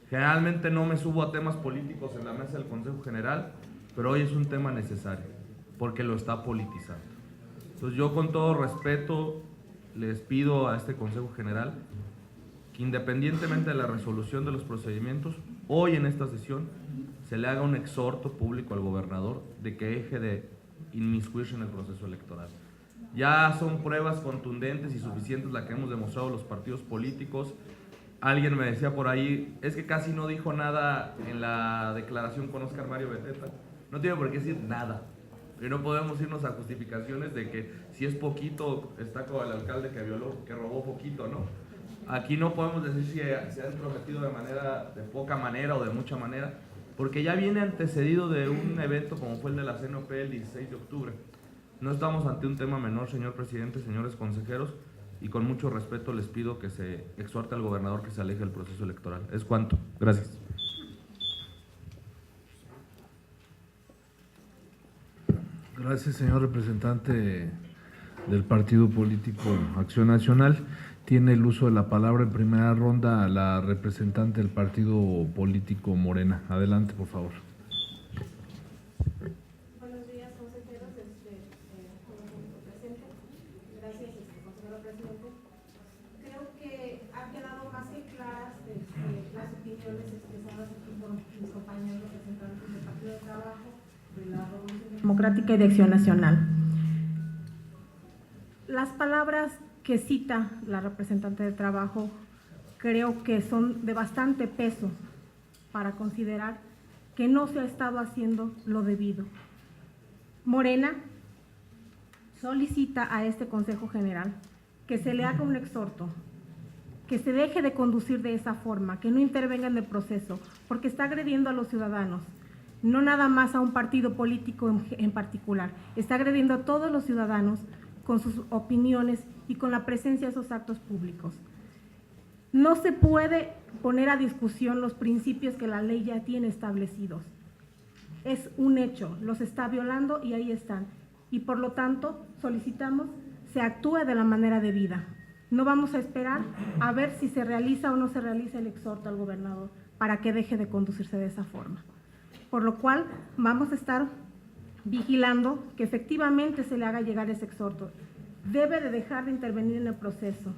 Generalmente no me subo a temas políticos en la mesa del Consejo General, pero hoy es un tema necesario, porque lo está politizando. Entonces yo con todo respeto les pido a este Consejo General que independientemente de la resolución de los procedimientos, hoy en esta sesión se le haga un exhorto público al gobernador de que deje de inmiscuirse en el proceso electoral. Ya son pruebas contundentes y suficientes las que hemos demostrado los partidos políticos. Alguien me decía por ahí, es que casi no dijo nada en la declaración con Oscar Mario Beteta. No tiene por qué decir nada. Y no podemos irnos a justificaciones de que si es poquito, está con el alcalde que violó, que robó poquito, ¿no? Aquí no podemos decir si se ha entrometido de poca manera o de mucha manera. porque ya viene antecedido de un evento como fue el de la CNOP el 16 de octubre. No estamos ante un tema menor, señor presidente, señores consejeros, y con mucho respeto les pido que se exhorte al gobernador que se aleje del proceso electoral. Es cuanto. Gracias. Gracias, señor representante del partido político Acción Nacional. Tiene el uso de la palabra en primera ronda la representante del partido político Morena. Adelante, por favor. Buenos días, consejeros. Presente. Gracias, consejero presidente. Creo que ha quedado más que claras las opiniones expresadas aquí por mis compañeros representantes del Partido de Trabajo, de la Revolución Democrática y de Acción Nacional. Las palabras que cita la representante del Trabajo creo que son de bastante peso para considerar que no se ha estado haciendo lo debido. Morena solicita a este Consejo General que se le haga un exhorto, que se deje de conducir de esa forma, que no intervenga en el proceso, porque está agrediendo a los ciudadanos, no nada más a un partido político en particular, está agrediendo a todos los ciudadanos con sus opiniones y con la presencia de esos actos públicos. No se puede poner a discusión los principios que la ley ya tiene establecidos. Es un hecho, los está violando y ahí están. Y por lo tanto, solicitamos se actúe de la manera debida. No vamos a esperar a ver si se realiza o no se realiza el exhorto al gobernador para que deje de conducirse de esa forma. Por lo cual, vamos a estar vigilando que efectivamente se le haga llegar ese exhorto. Debe de dejar de intervenir en el proceso.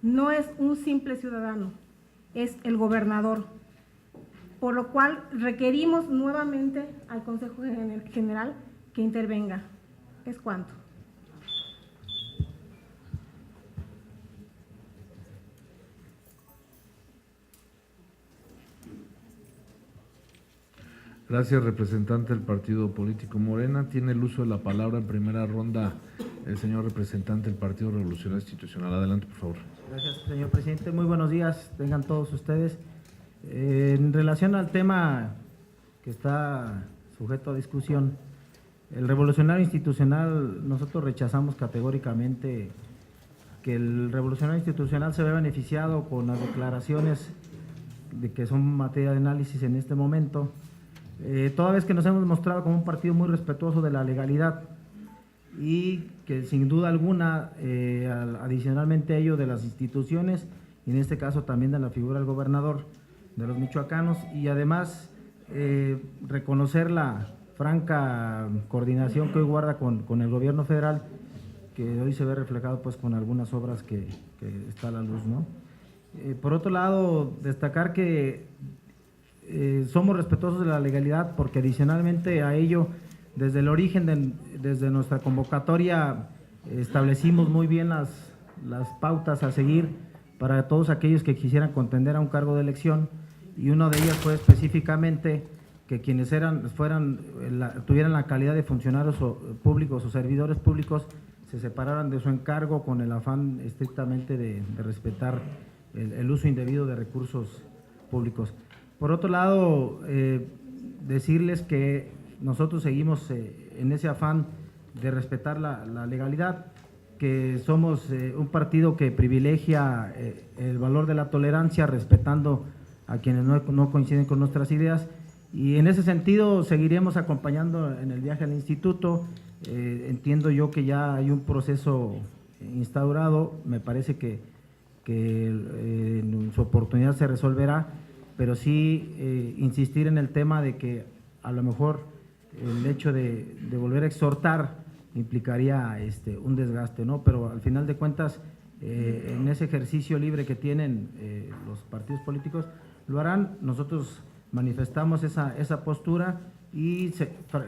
No es un simple ciudadano, es el gobernador. Por lo cual requerimos nuevamente al Consejo General que intervenga. Es cuanto. Gracias, representante del partido político Morena. Tiene el uso de la palabra en primera ronda el señor representante del Partido Revolucionario Institucional. Adelante, por favor. Gracias, señor presidente. Muy buenos días, tengan todos ustedes. En relación al tema que está sujeto a discusión, el Revolucionario Institucional, nosotros rechazamos categóricamente que el Revolucionario Institucional se vea beneficiado con las declaraciones de que son materia de análisis en este momento, toda vez que nos hemos mostrado como un partido muy respetuoso de la legalidad y que sin duda alguna, adicionalmente a ello, de las instituciones, y en este caso también de la figura del gobernador de los michoacanos, y además reconocer la franca coordinación que hoy guarda con el gobierno federal, que hoy se ve reflejado pues con algunas obras que está a la luz, ¿no? Por otro lado, destacar que somos respetuosos de la legalidad porque adicionalmente a ello, desde el origen, desde nuestra convocatoria, establecimos muy bien las pautas a seguir para todos aquellos que quisieran contender a un cargo de elección, y una de ellas fue específicamente que quienes tuvieran la calidad de funcionarios públicos o servidores públicos se separaran de su encargo con el afán estrictamente de respetar el uso indebido de recursos públicos. Por otro lado, decirles que nosotros seguimos en ese afán de respetar la legalidad, que somos un partido que privilegia el valor de la tolerancia, respetando a quienes no coinciden con nuestras ideas, y en ese sentido seguiremos acompañando en el viaje al instituto. Entiendo yo que ya hay un proceso instaurado, me parece que en su oportunidad se resolverá, pero sí insistir en el tema de que a lo mejor el hecho de volver a exhortar implicaría un desgaste, ¿no? Pero al final de cuentas, en ese ejercicio libre que tienen los partidos políticos, lo harán. Nosotros manifestamos esa postura y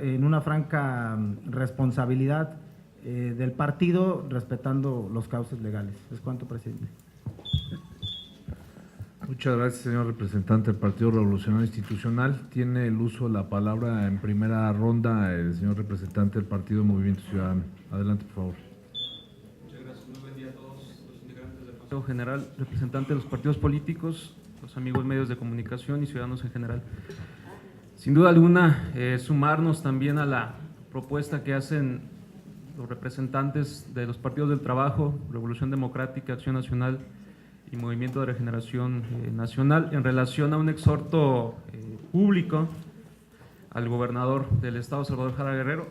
en una franca responsabilidad del partido, respetando los cauces legales. Es cuanto, presidente. Muchas gracias, señor representante del Partido Revolucionario Institucional. Tiene el uso de la palabra en primera ronda el señor representante del Partido Movimiento Ciudadano. Adelante, por favor. Muchas gracias. Muy buen día a todos los integrantes del Consejo General, representantes de los partidos políticos, los amigos medios de comunicación y ciudadanos en general. Sin duda alguna, sumarnos también a la propuesta que hacen los representantes de los partidos del Trabajo, Revolución Democrática, Acción Nacional y Movimiento de Regeneración Nacional en relación a un exhorto público al gobernador del Estado, Salvador Jara Guerrero,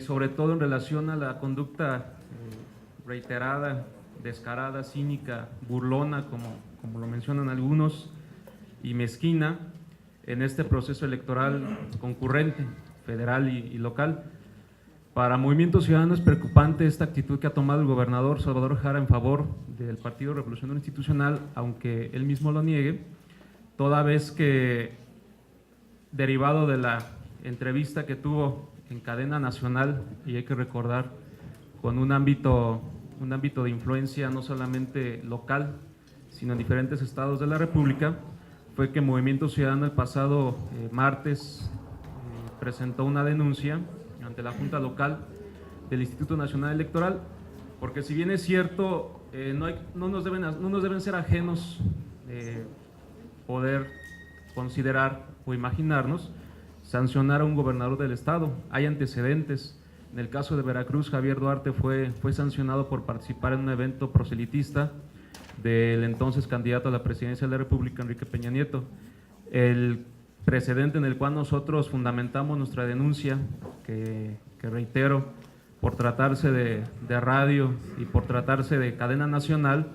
sobre todo en relación a la conducta reiterada, descarada, cínica, burlona, como lo mencionan algunos, y mezquina en este proceso electoral concurrente, federal y local. Para Movimiento Ciudadano es preocupante esta actitud que ha tomado el gobernador Salvador Jara en favor del Partido Revolucionario Institucional, aunque él mismo lo niegue, toda vez que, derivado de la entrevista que tuvo en cadena nacional, y hay que recordar, con un ámbito de influencia no solamente local, sino en diferentes estados de la República, fue que Movimiento Ciudadano el pasado martes presentó una denuncia ante la Junta Local del Instituto Nacional Electoral, porque si bien es cierto, no nos deben ser ajenos poder considerar o imaginarnos sancionar a un gobernador del estado. Hay antecedentes. En el caso de Veracruz, Javier Duarte fue sancionado por participar en un evento proselitista del entonces candidato a la presidencia de la República, Enrique Peña Nieto. El precedente en el cual nosotros fundamentamos nuestra denuncia, que reitero, por tratarse de radio y por tratarse de cadena nacional,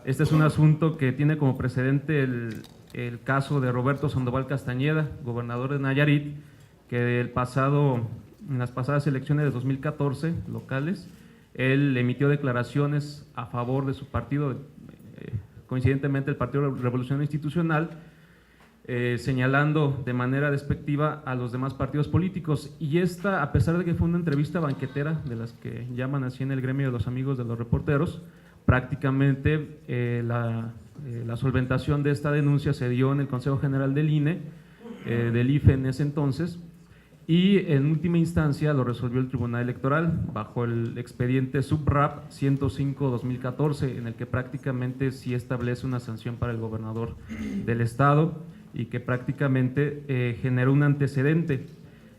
este es un asunto que tiene como precedente el caso de Roberto Sandoval Castañeda, gobernador de Nayarit, que en las pasadas elecciones de 2014 locales, él emitió declaraciones a favor de su partido, coincidentemente el Partido Revolucionario Institucional, señalando de manera despectiva a los demás partidos políticos. Y esta, a pesar de que fue una entrevista banquetera, de las que llaman así en el gremio de los amigos de los reporteros, prácticamente la solventación de esta denuncia se dio en el Consejo General del INE, del IFE en ese entonces, y en última instancia lo resolvió el Tribunal Electoral bajo el expediente SUBRAP 105-2014, en el que prácticamente sí establece una sanción para el gobernador del estado y que prácticamente generó un antecedente.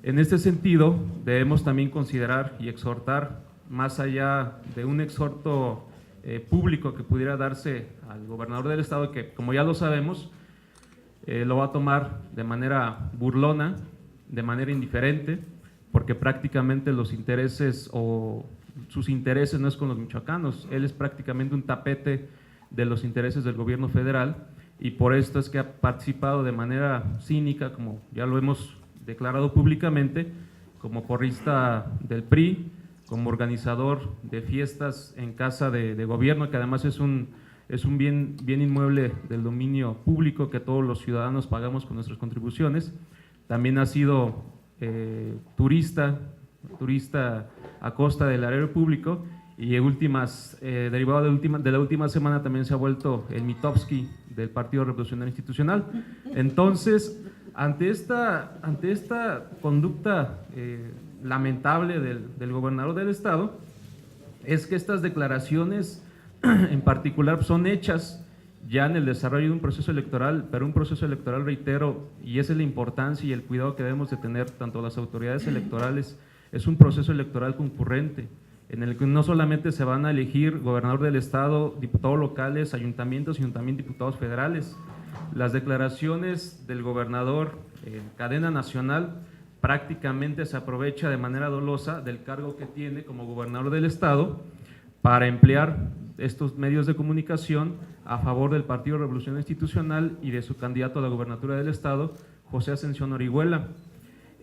En este sentido, debemos también considerar y exhortar, más allá de un exhorto público que pudiera darse al gobernador del estado, que como ya lo sabemos, lo va a tomar de manera burlona, de manera indiferente, porque prácticamente los intereses o sus intereses no es con los michoacanos, él es prácticamente un tapete de los intereses del gobierno federal, y por esto es que ha participado de manera cínica, como ya lo hemos declarado públicamente, como porrista del PRI, como organizador de fiestas en casa de gobierno, que además es un bien inmueble del dominio público que todos los ciudadanos pagamos con nuestras contribuciones. También ha sido turista a costa del erario público, y derivado de la última semana también se ha vuelto el Mitofsky del Partido Revolucionario Institucional. Entonces, ante esta conducta lamentable del gobernador del estado, es que estas declaraciones en particular son hechas ya en el desarrollo de un proceso electoral, pero un proceso electoral, reitero, y esa es la importancia y el cuidado que debemos de tener tanto las autoridades electorales, es un proceso electoral concurrente, en el que no solamente se van a elegir gobernador del estado, diputados locales, ayuntamientos, sino también diputados federales. Las declaraciones del gobernador en cadena nacional prácticamente se aprovecha de manera dolosa del cargo que tiene como gobernador del estado para emplear estos medios de comunicación a favor del Partido Revolucionario Institucional y de su candidato a la gobernatura del estado, José Ascensión Orihuela.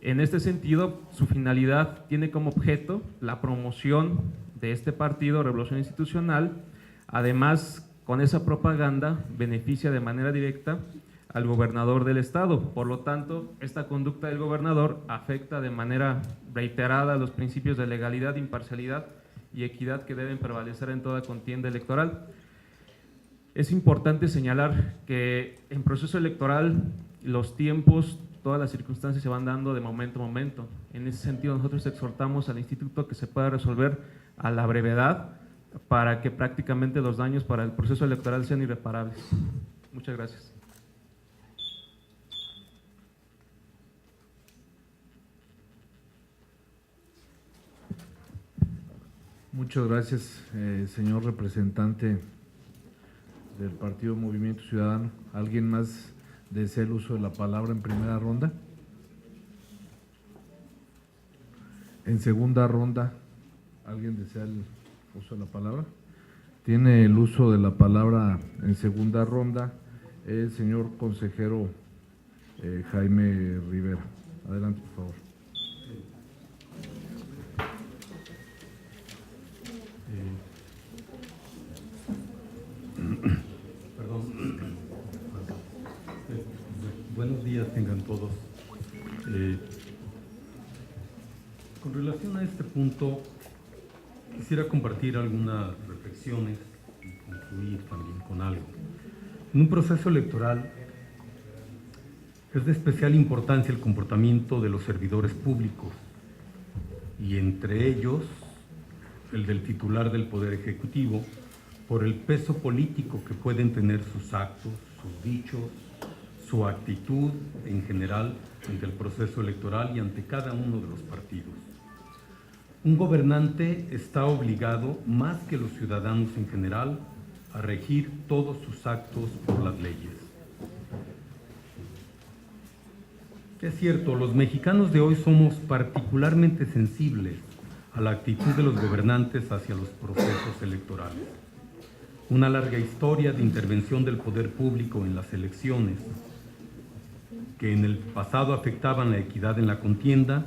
En este sentido, su finalidad tiene como objeto la promoción de este Partido Revolución Institucional. Además, con esa propaganda beneficia de manera directa al gobernador del estado. Por lo tanto, esta conducta del gobernador afecta de manera reiterada los principios de legalidad, imparcialidad y equidad que deben prevalecer en toda contienda electoral. Es importante señalar que en proceso electoral los tiempos, todas las circunstancias se van dando de momento a momento. En ese sentido, nosotros exhortamos al instituto que se pueda resolver a la brevedad para que prácticamente los daños para el proceso electoral sean irreparables. Muchas gracias. Muchas gracias, señor representante del Partido Movimiento Ciudadano. ¿Alguien más desea el uso de la palabra en primera ronda? En segunda ronda, ¿alguien desea el uso de la palabra? Tiene el uso de la palabra en segunda ronda el señor consejero Jaime Rivera. Adelante, por favor. Buenos días tengan todos. Con relación a este punto, quisiera compartir algunas reflexiones y concluir también con algo. En un proceso electoral es de especial importancia el comportamiento de los servidores públicos y entre ellos el del titular del Poder Ejecutivo, por el peso político que pueden tener sus actos, sus dichos, su actitud en general ante el proceso electoral y ante cada uno de los partidos. Un gobernante está obligado, más que los ciudadanos en general, a regir todos sus actos por las leyes. Es cierto, los mexicanos de hoy somos particularmente sensibles a la actitud de los gobernantes hacia los procesos electorales. Una larga historia de intervención del poder público en las elecciones, que en el pasado afectaban la equidad en la contienda,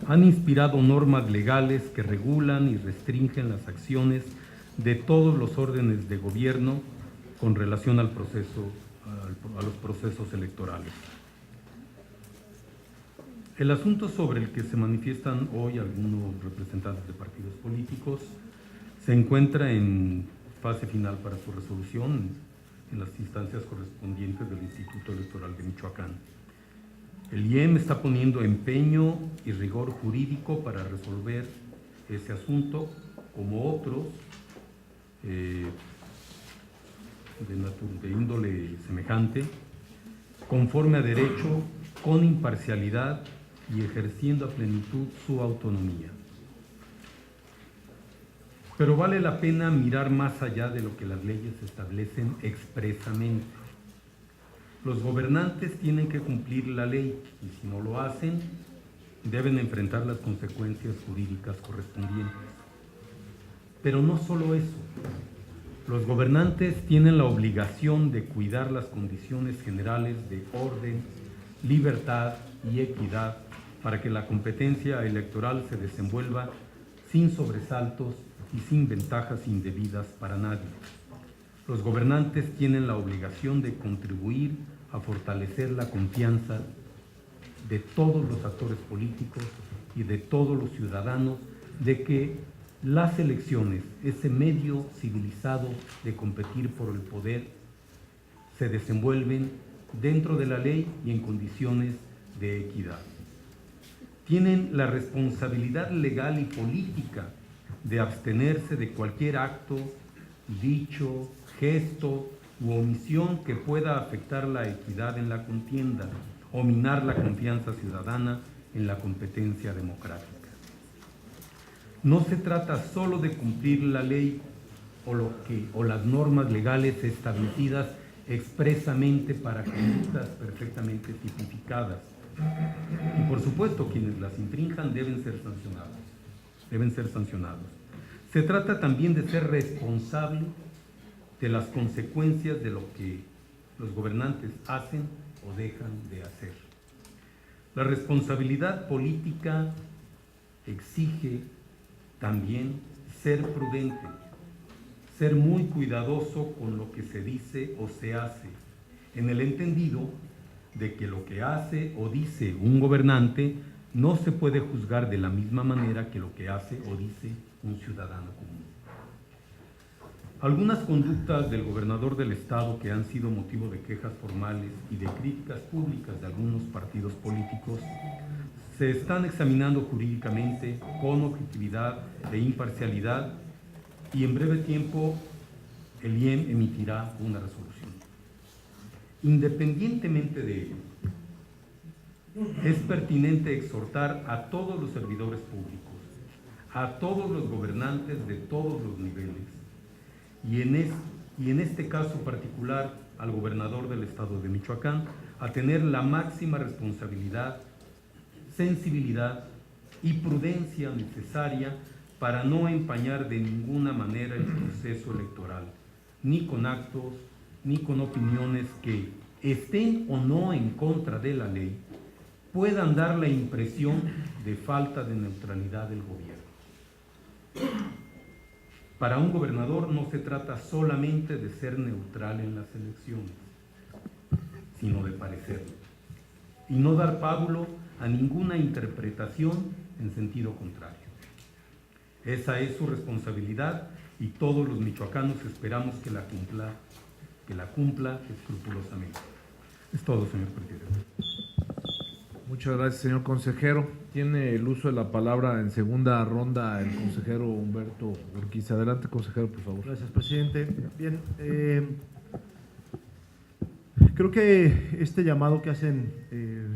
han inspirado normas legales que regulan y restringen las acciones de todos los órdenes de gobierno con relación al proceso, a los procesos electorales. El asunto sobre el que se manifiestan hoy algunos representantes de partidos políticos se encuentra en fase final para su resolución en las instancias correspondientes del Instituto Electoral de Michoacán. El IEM está poniendo empeño y rigor jurídico para resolver ese asunto, como otros de índole semejante, conforme a derecho, con imparcialidad y ejerciendo a plenitud su autonomía. Pero vale la pena mirar más allá de lo que las leyes establecen expresamente. Los gobernantes tienen que cumplir la ley y si no lo hacen, deben enfrentar las consecuencias jurídicas correspondientes. Pero no solo eso, los gobernantes tienen la obligación de cuidar las condiciones generales de orden, libertad y equidad para que la competencia electoral se desenvuelva sin sobresaltos y sin ventajas indebidas para nadie. Los gobernantes tienen la obligación de contribuir a fortalecer la confianza de todos los actores políticos y de todos los ciudadanos de que las elecciones, ese medio civilizado de competir por el poder, se desenvuelven dentro de la ley y en condiciones de equidad. Tienen la responsabilidad legal y política de abstenerse de cualquier acto, dicho, gesto u omisión que pueda afectar la equidad en la contienda o minar la confianza ciudadana en la competencia democrática. No se trata solo de cumplir la ley o las normas legales establecidas expresamente para conductas perfectamente tipificadas. Y por supuesto, quienes las infrinjan deben ser sancionados. Se trata también de ser responsable de las consecuencias de lo que los gobernantes hacen o dejan de hacer. La responsabilidad política exige también ser prudente, ser muy cuidadoso con lo que se dice o se hace, en el entendido de que lo que hace o dice un gobernante no se puede juzgar de la misma manera que lo que hace o dice un ciudadano común. Algunas conductas del gobernador del estado que han sido motivo de quejas formales y de críticas públicas de algunos partidos políticos se están examinando jurídicamente con objetividad e imparcialidad y en breve tiempo el IEM emitirá una resolución. Independientemente de ello, es pertinente exhortar a todos los servidores públicos a todos los gobernantes de todos los niveles y en este caso particular al gobernador del estado de Michoacán a tener la máxima responsabilidad, sensibilidad y prudencia necesaria para no empañar de ninguna manera el proceso electoral, ni con actos, ni con opiniones que, estén o no en contra de la ley, puedan dar la impresión de falta de neutralidad del gobierno. Para un gobernador no se trata solamente de ser neutral en las elecciones, sino de parecerlo, y no dar pábulo a ninguna interpretación en sentido contrario. Esa es su responsabilidad y todos los michoacanos esperamos que la cumpla escrupulosamente. Es todo, señor presidente. Muchas gracias, señor consejero. Tiene el uso de la palabra en segunda ronda el consejero Humberto Urquiza. Adelante, consejero, por favor. Gracias, presidente. Bien, creo que este llamado que hacen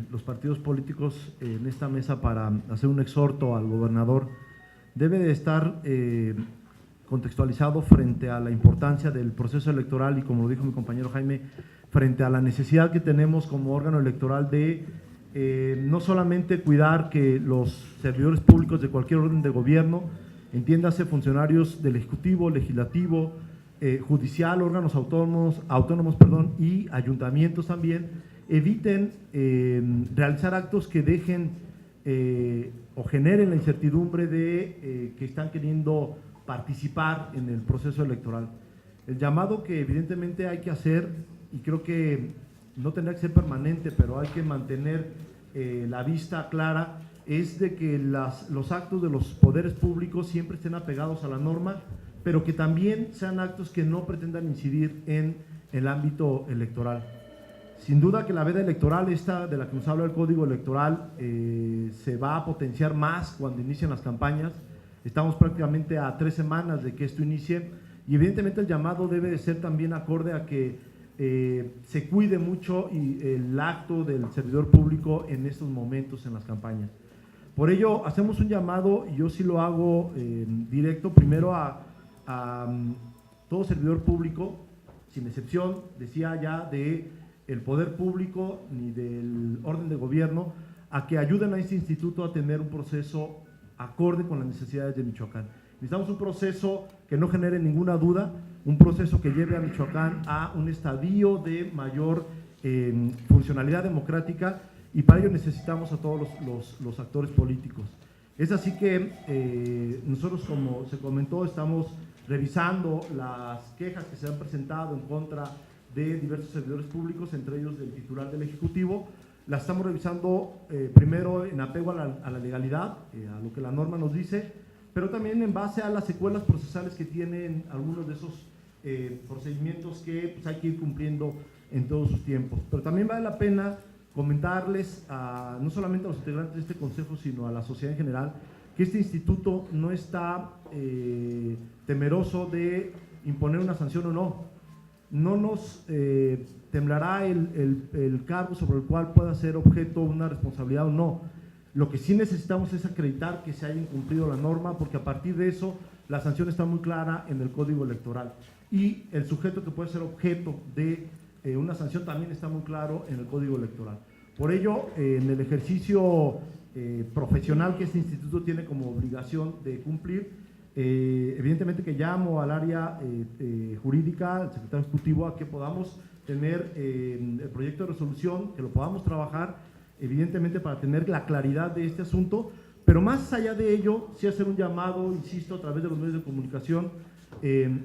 los partidos políticos en esta mesa para hacer un exhorto al gobernador debe de estar contextualizado frente a la importancia del proceso electoral y, como lo dijo mi compañero Jaime, frente a la necesidad que tenemos como órgano electoral de no solamente cuidar que los servidores públicos de cualquier orden de gobierno, entiéndase funcionarios del Ejecutivo, Legislativo, Judicial, órganos autónomos, y ayuntamientos también, eviten realizar actos que dejen o generen la incertidumbre de que están queriendo participar en el proceso electoral. El llamado que evidentemente hay que hacer, y creo que no tendrá que ser permanente, pero hay que mantener la vista clara, es de que los actos de los poderes públicos siempre estén apegados a la norma, pero que también sean actos que no pretendan incidir en el ámbito electoral. Sin duda que la veda electoral, esta de la que nos habla el Código Electoral, se va a potenciar más cuando inician las campañas. Estamos prácticamente a 3 semanas de que esto inicie y evidentemente el llamado debe de ser también acorde a que se cuide mucho el acto del servidor público en estos momentos en las campañas. Por ello, hacemos un llamado, y yo sí lo hago directo, primero a todo servidor público, sin excepción, decía ya, del poder público ni del orden de gobierno, a que ayuden a este instituto a tener un proceso acorde con las necesidades de Michoacán. Necesitamos un proceso que no genere ninguna duda, un proceso que lleve a Michoacán a un estadio de mayor funcionalidad democrática, y para ello necesitamos a todos los actores políticos. Es así que nosotros, como se comentó, estamos revisando las quejas que se han presentado en contra de diversos servidores públicos, entre ellos del titular del Ejecutivo. Las estamos revisando primero en apego a la legalidad, a lo que la norma nos dice, pero también en base a las secuelas procesales que tienen algunos de esos procedimientos que pues, hay que ir cumpliendo en todos sus tiempos. Pero también vale la pena comentarles no solamente a los integrantes de este consejo, sino a la sociedad en general, que este instituto no está temeroso de imponer una sanción o no. No nos temblará el cargo sobre el cual pueda ser objeto una responsabilidad o no. Lo que sí necesitamos es acreditar que se haya incumplido la norma, porque a partir de eso la sanción está muy clara en el Código Electoral y el sujeto que puede ser objeto de una sanción también está muy claro en el Código Electoral. Por ello, en el ejercicio profesional que este instituto tiene como obligación de cumplir, evidentemente que llamo al área jurídica, al secretario ejecutivo, a que podamos tener el proyecto de resolución, que lo podamos trabajar, evidentemente para tener la claridad de este asunto, pero más allá de ello, sí hacer un llamado, insisto, a través de los medios de comunicación,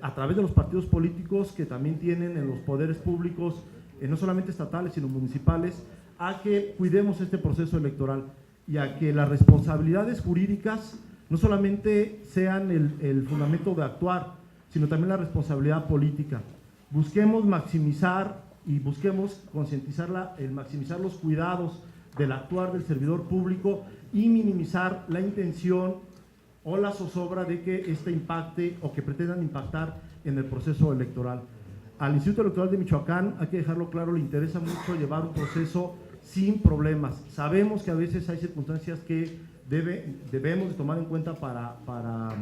a través de los partidos políticos que también tienen en los poderes públicos, no solamente estatales, sino municipales, a que cuidemos este proceso electoral y a que las responsabilidades jurídicas no solamente sean el fundamento de actuar, sino también la responsabilidad política. Busquemos maximizar y busquemos concientizar el maximizar los cuidados del actuar del servidor público y minimizar la intención o la zozobra de que éste impacte o que pretendan impactar en el proceso electoral. Al Instituto Electoral de Michoacán, hay que dejarlo claro, le interesa mucho llevar un proceso sin problemas. Sabemos que a veces hay circunstancias que debemos de tomar en cuenta para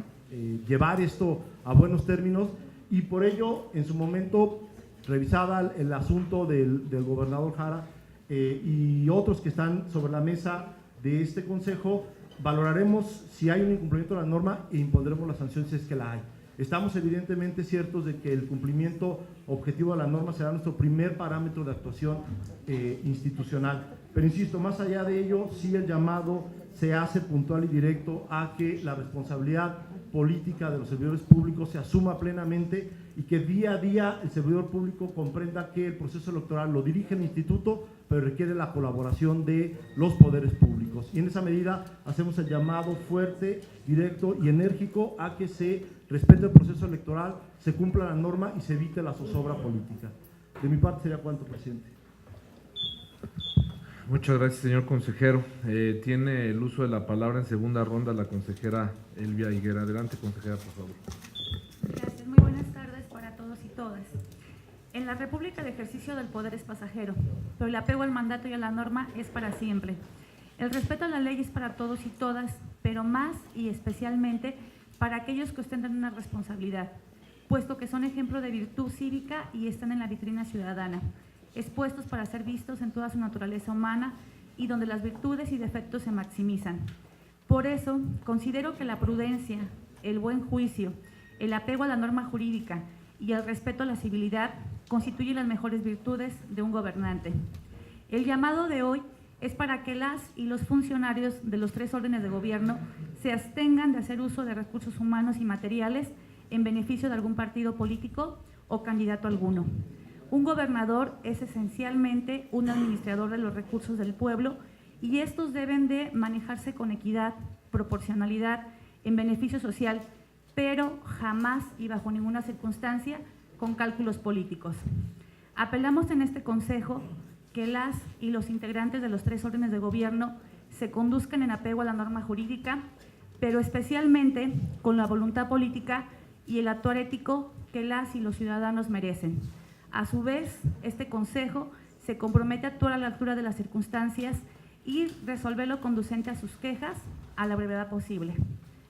llevar esto a buenos términos, y por ello en su momento revisaba el asunto del gobernador Jara y otros que están sobre la mesa de este consejo. Valoraremos si hay un incumplimiento de la norma e impondremos la sanción si es que la hay. Estamos evidentemente ciertos de que el cumplimiento objetivo de la norma será nuestro primer parámetro de actuación institucional. Pero insisto, más allá de ello, sí el llamado se hace puntual y directo a que la responsabilidad política de los servidores públicos se asuma plenamente y que día a día el servidor público comprenda que el proceso electoral lo dirige el instituto, pero requiere la colaboración de los poderes públicos. Y en esa medida hacemos el llamado fuerte, directo y enérgico a que se respete el proceso electoral, se cumpla la norma y se evite la zozobra política. De mi parte sería cuanto, presidente. Muchas gracias, señor consejero. Tiene el uso de la palabra en segunda ronda la consejera Elvia Higuera. Adelante, consejera, por favor. Gracias. Muy buenas tardes para todos y todas. En la República el ejercicio del poder es pasajero, pero el apego al mandato y a la norma es para siempre. El respeto a la ley es para todos y todas, pero más y especialmente para aquellos que ostentan una responsabilidad, puesto que son ejemplo de virtud cívica y están en la vitrina ciudadana, expuestos para ser vistos en toda su naturaleza humana y donde las virtudes y defectos se maximizan. Por eso, considero que la prudencia, el buen juicio, el apego a la norma jurídica y el respeto a la civilidad constituyen las mejores virtudes de un gobernante. El llamado de hoy es para que las y los funcionarios de los 3 órdenes de gobierno se abstengan de hacer uso de recursos humanos y materiales en beneficio de algún partido político o candidato alguno. Un gobernador es esencialmente un administrador de los recursos del pueblo y estos deben de manejarse con equidad, proporcionalidad, en beneficio social, pero jamás y bajo ninguna circunstancia con cálculos políticos. Apelamos en este consejo que las y los integrantes de los 3 órdenes de gobierno se conduzcan en apego a la norma jurídica, pero especialmente con la voluntad política y el actuar ético que las y los ciudadanos merecen. A su vez, este consejo se compromete a actuar a la altura de las circunstancias y resolver lo conducente a sus quejas a la brevedad posible.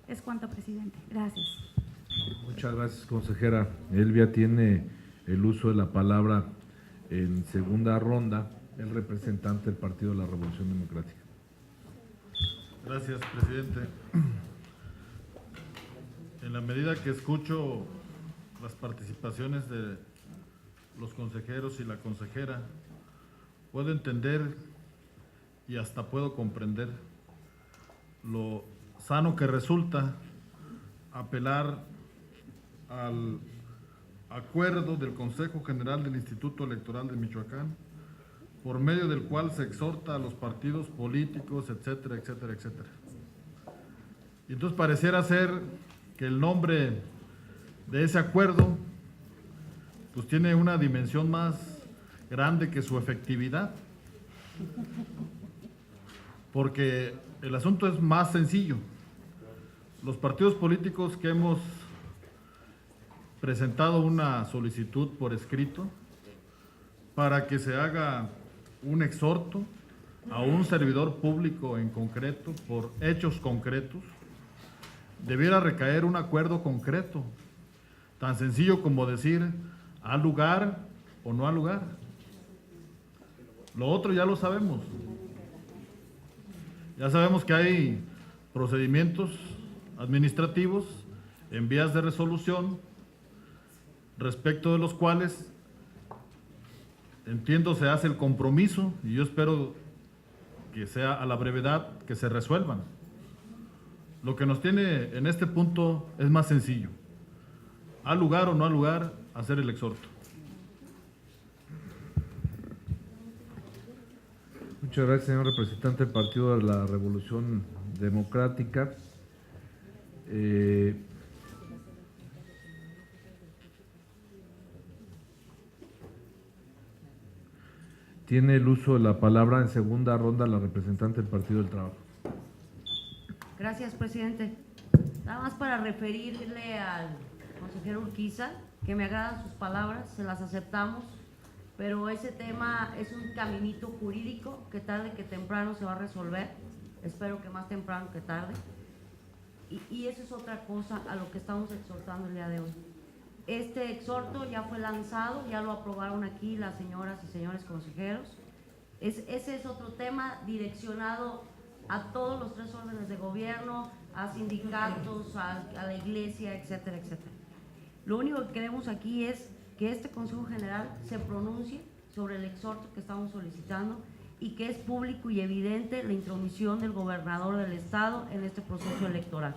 Es cuanto, presidente. Gracias. Muchas gracias, consejera. Elvia, tiene el uso de la palabra en segunda ronda el representante del Partido de la Revolución Democrática. Gracias, presidente. En la medida que escucho las participaciones de los consejeros y la consejera, puedo entender y hasta puedo comprender lo sano que resulta apelar al acuerdo del Consejo General del Instituto Electoral de Michoacán, por medio del cual se exhorta a los partidos políticos, etcétera, etcétera, etcétera. Y entonces pareciera ser que el nombre de ese acuerdo pues tiene una dimensión más grande que su efectividad, porque el asunto es más sencillo. Los partidos políticos que hemos presentado una solicitud por escrito para que se haga un exhorto a un servidor público en concreto por hechos concretos, debiera recaer un acuerdo concreto, tan sencillo como decir ¿ha lugar o no ha lugar? Lo otro ya lo sabemos. Ya sabemos que hay procedimientos administrativos en vías de resolución respecto de los cuales entiendo se hace el compromiso y yo espero que sea a la brevedad que se resuelvan. Lo que nos tiene en este punto es más sencillo. ¿Ha lugar o no ha lugar hacer el exhorto? Muchas gracias, señor representante del Partido de la Revolución Democrática. Tiene el uso de la palabra en segunda ronda la representante del Partido del Trabajo. Gracias, presidente. Nada más para referirle al consejero Urquiza, que me agradan sus palabras, se las aceptamos, pero ese tema es un caminito jurídico que tarde que temprano se va a resolver. espero que más temprano que tarde. Y eso es otra cosa a lo que estamos exhortando el día de hoy. Este exhorto ya fue lanzado, ya lo aprobaron aquí las señoras y señores consejeros. Ese es otro tema direccionado a todos los 3 órdenes de gobierno, a sindicatos, a la iglesia, etcétera, etcétera. Lo único que queremos aquí es que este Consejo General se pronuncie sobre el exhorto que estamos solicitando y que es público y evidente la intromisión del gobernador del estado en este proceso electoral.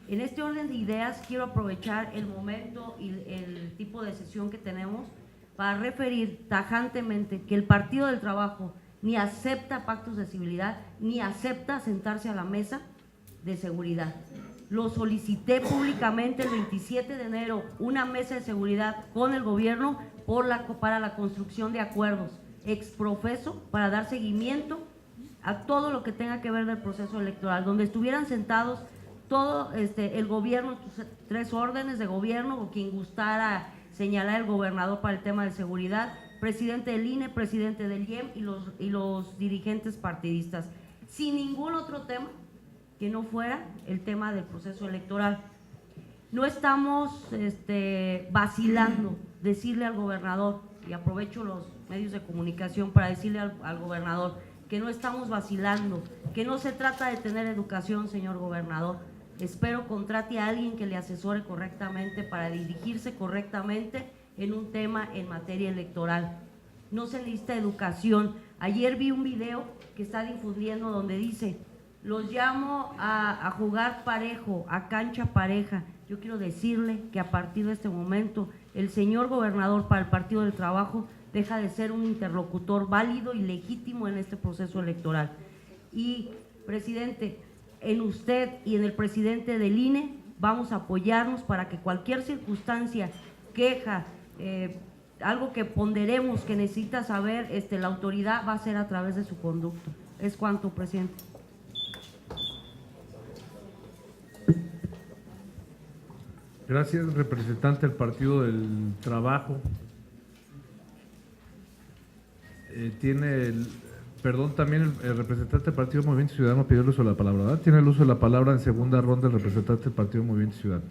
En este orden de ideas quiero aprovechar el momento y el tipo de sesión que tenemos para referir tajantemente que el Partido del Trabajo ni acepta pactos de civilidad, ni acepta sentarse a la mesa de seguridad. Lo solicité públicamente el 27 de enero, una mesa de seguridad con el gobierno para la construcción de acuerdos exprofeso para dar seguimiento a todo lo que tenga que ver del proceso electoral, donde estuvieran sentados todo el gobierno, 3 órdenes de gobierno o quien gustara señalar el gobernador para el tema de seguridad, presidente del INE, presidente del IEM y los dirigentes partidistas, sin ningún otro tema que no fuera el tema del proceso electoral. No estamos vacilando, decirle al gobernador, y aprovecho los medios de comunicación para decirle al gobernador que no estamos vacilando, que no se trata de tener educación, señor gobernador. Espero contrate a alguien que le asesore correctamente para dirigirse correctamente en un tema en materia electoral. No se necesita educación. Ayer vi un video que está difundiendo donde dice: los llamo a jugar parejo, a cancha pareja. Yo quiero decirle que a partir de este momento el señor gobernador para el Partido del Trabajo deja de ser un interlocutor válido y legítimo en este proceso electoral. Y, presidente, en usted y en el presidente del INE vamos a apoyarnos para que cualquier circunstancia, queja, algo que ponderemos que necesita saber la autoridad, va a ser a través de su conducto. Es cuanto, presidente. Gracias, representante del Partido del Trabajo. También el representante del Partido Movimiento Ciudadano pidió el uso de la palabra, ¿verdad? Tiene el uso de la palabra en segunda ronda el representante del Partido Movimiento Ciudadano.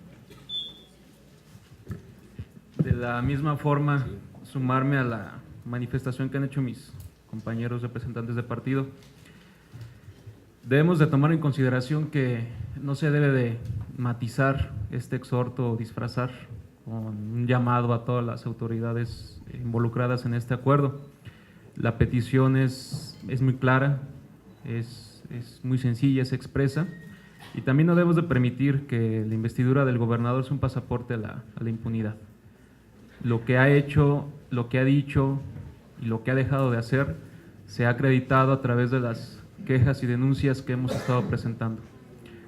De la misma forma, sumarme a la manifestación que han hecho mis compañeros representantes de partido. Debemos de tomar en consideración que no se debe de matizar este exhorto o disfrazar con un llamado a todas las autoridades involucradas en este acuerdo. La petición es muy clara, es muy sencilla, es expresa, y también no debemos de permitir que la investidura del gobernador sea un pasaporte a la impunidad. Lo que ha hecho, lo que ha dicho y lo que ha dejado de hacer se ha acreditado a través de las quejas y denuncias que hemos estado presentando.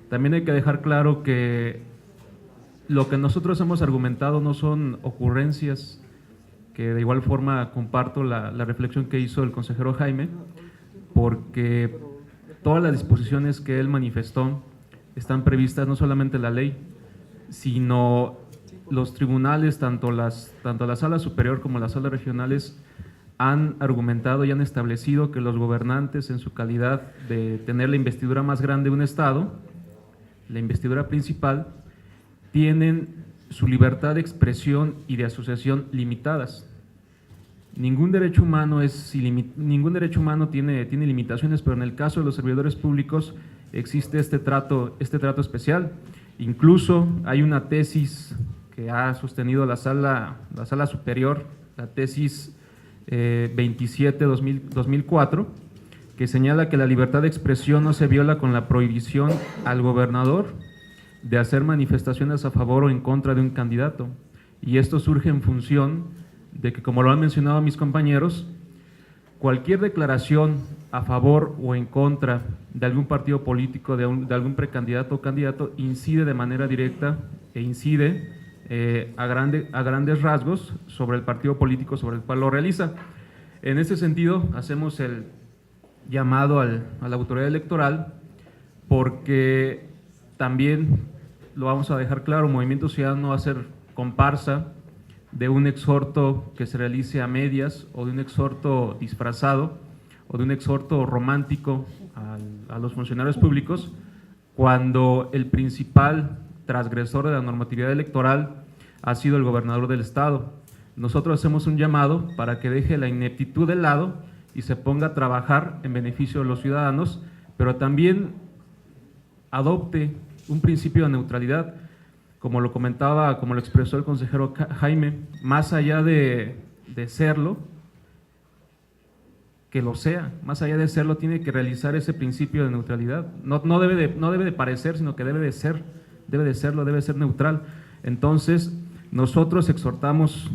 También hay que dejar claro que lo que nosotros hemos argumentado no son ocurrencias, que de igual forma comparto la reflexión que hizo el consejero Jaime, porque todas las disposiciones que él manifestó están previstas no solamente en la ley, sino los tribunales, tanto la sala superior como las salas regionales, han argumentado y han establecido que los gobernantes, en su calidad de tener la investidura más grande de un estado, la investidura principal, tienen su libertad de expresión y de asociación limitadas. Ningún derecho humano tiene limitaciones, pero en el caso de los servidores públicos existe este trato especial. Incluso hay una tesis que ha sostenido la sala superior, la tesis 27-2004, que señala que la libertad de expresión no se viola con la prohibición al gobernador de hacer manifestaciones a favor o en contra de un candidato. Y esto surge en función de que, como lo han mencionado mis compañeros, cualquier declaración a favor o en contra de algún partido político, de algún precandidato o candidato, incide de manera directa e incide a grandes rasgos sobre el partido político sobre el cual lo realiza. En ese sentido, hacemos el llamado a la autoridad electoral, porque también lo vamos a dejar claro: Movimiento Ciudadano no va a ser comparsa de un exhorto que se realice a medias, o de un exhorto disfrazado, o de un exhorto romántico a los funcionarios públicos cuando el principal transgresor de la normatividad electoral ha sido el gobernador del estado. Nosotros hacemos un llamado para que deje la ineptitud de lado y se ponga a trabajar en beneficio de los ciudadanos, pero también adopte un principio de neutralidad, como lo comentaba, como lo expresó el consejero Jaime, más allá de serlo, que lo sea, más allá de serlo, tiene que realizar ese principio de neutralidad. No debe de parecer, sino que debe de ser neutral. Entonces, nosotros exhortamos,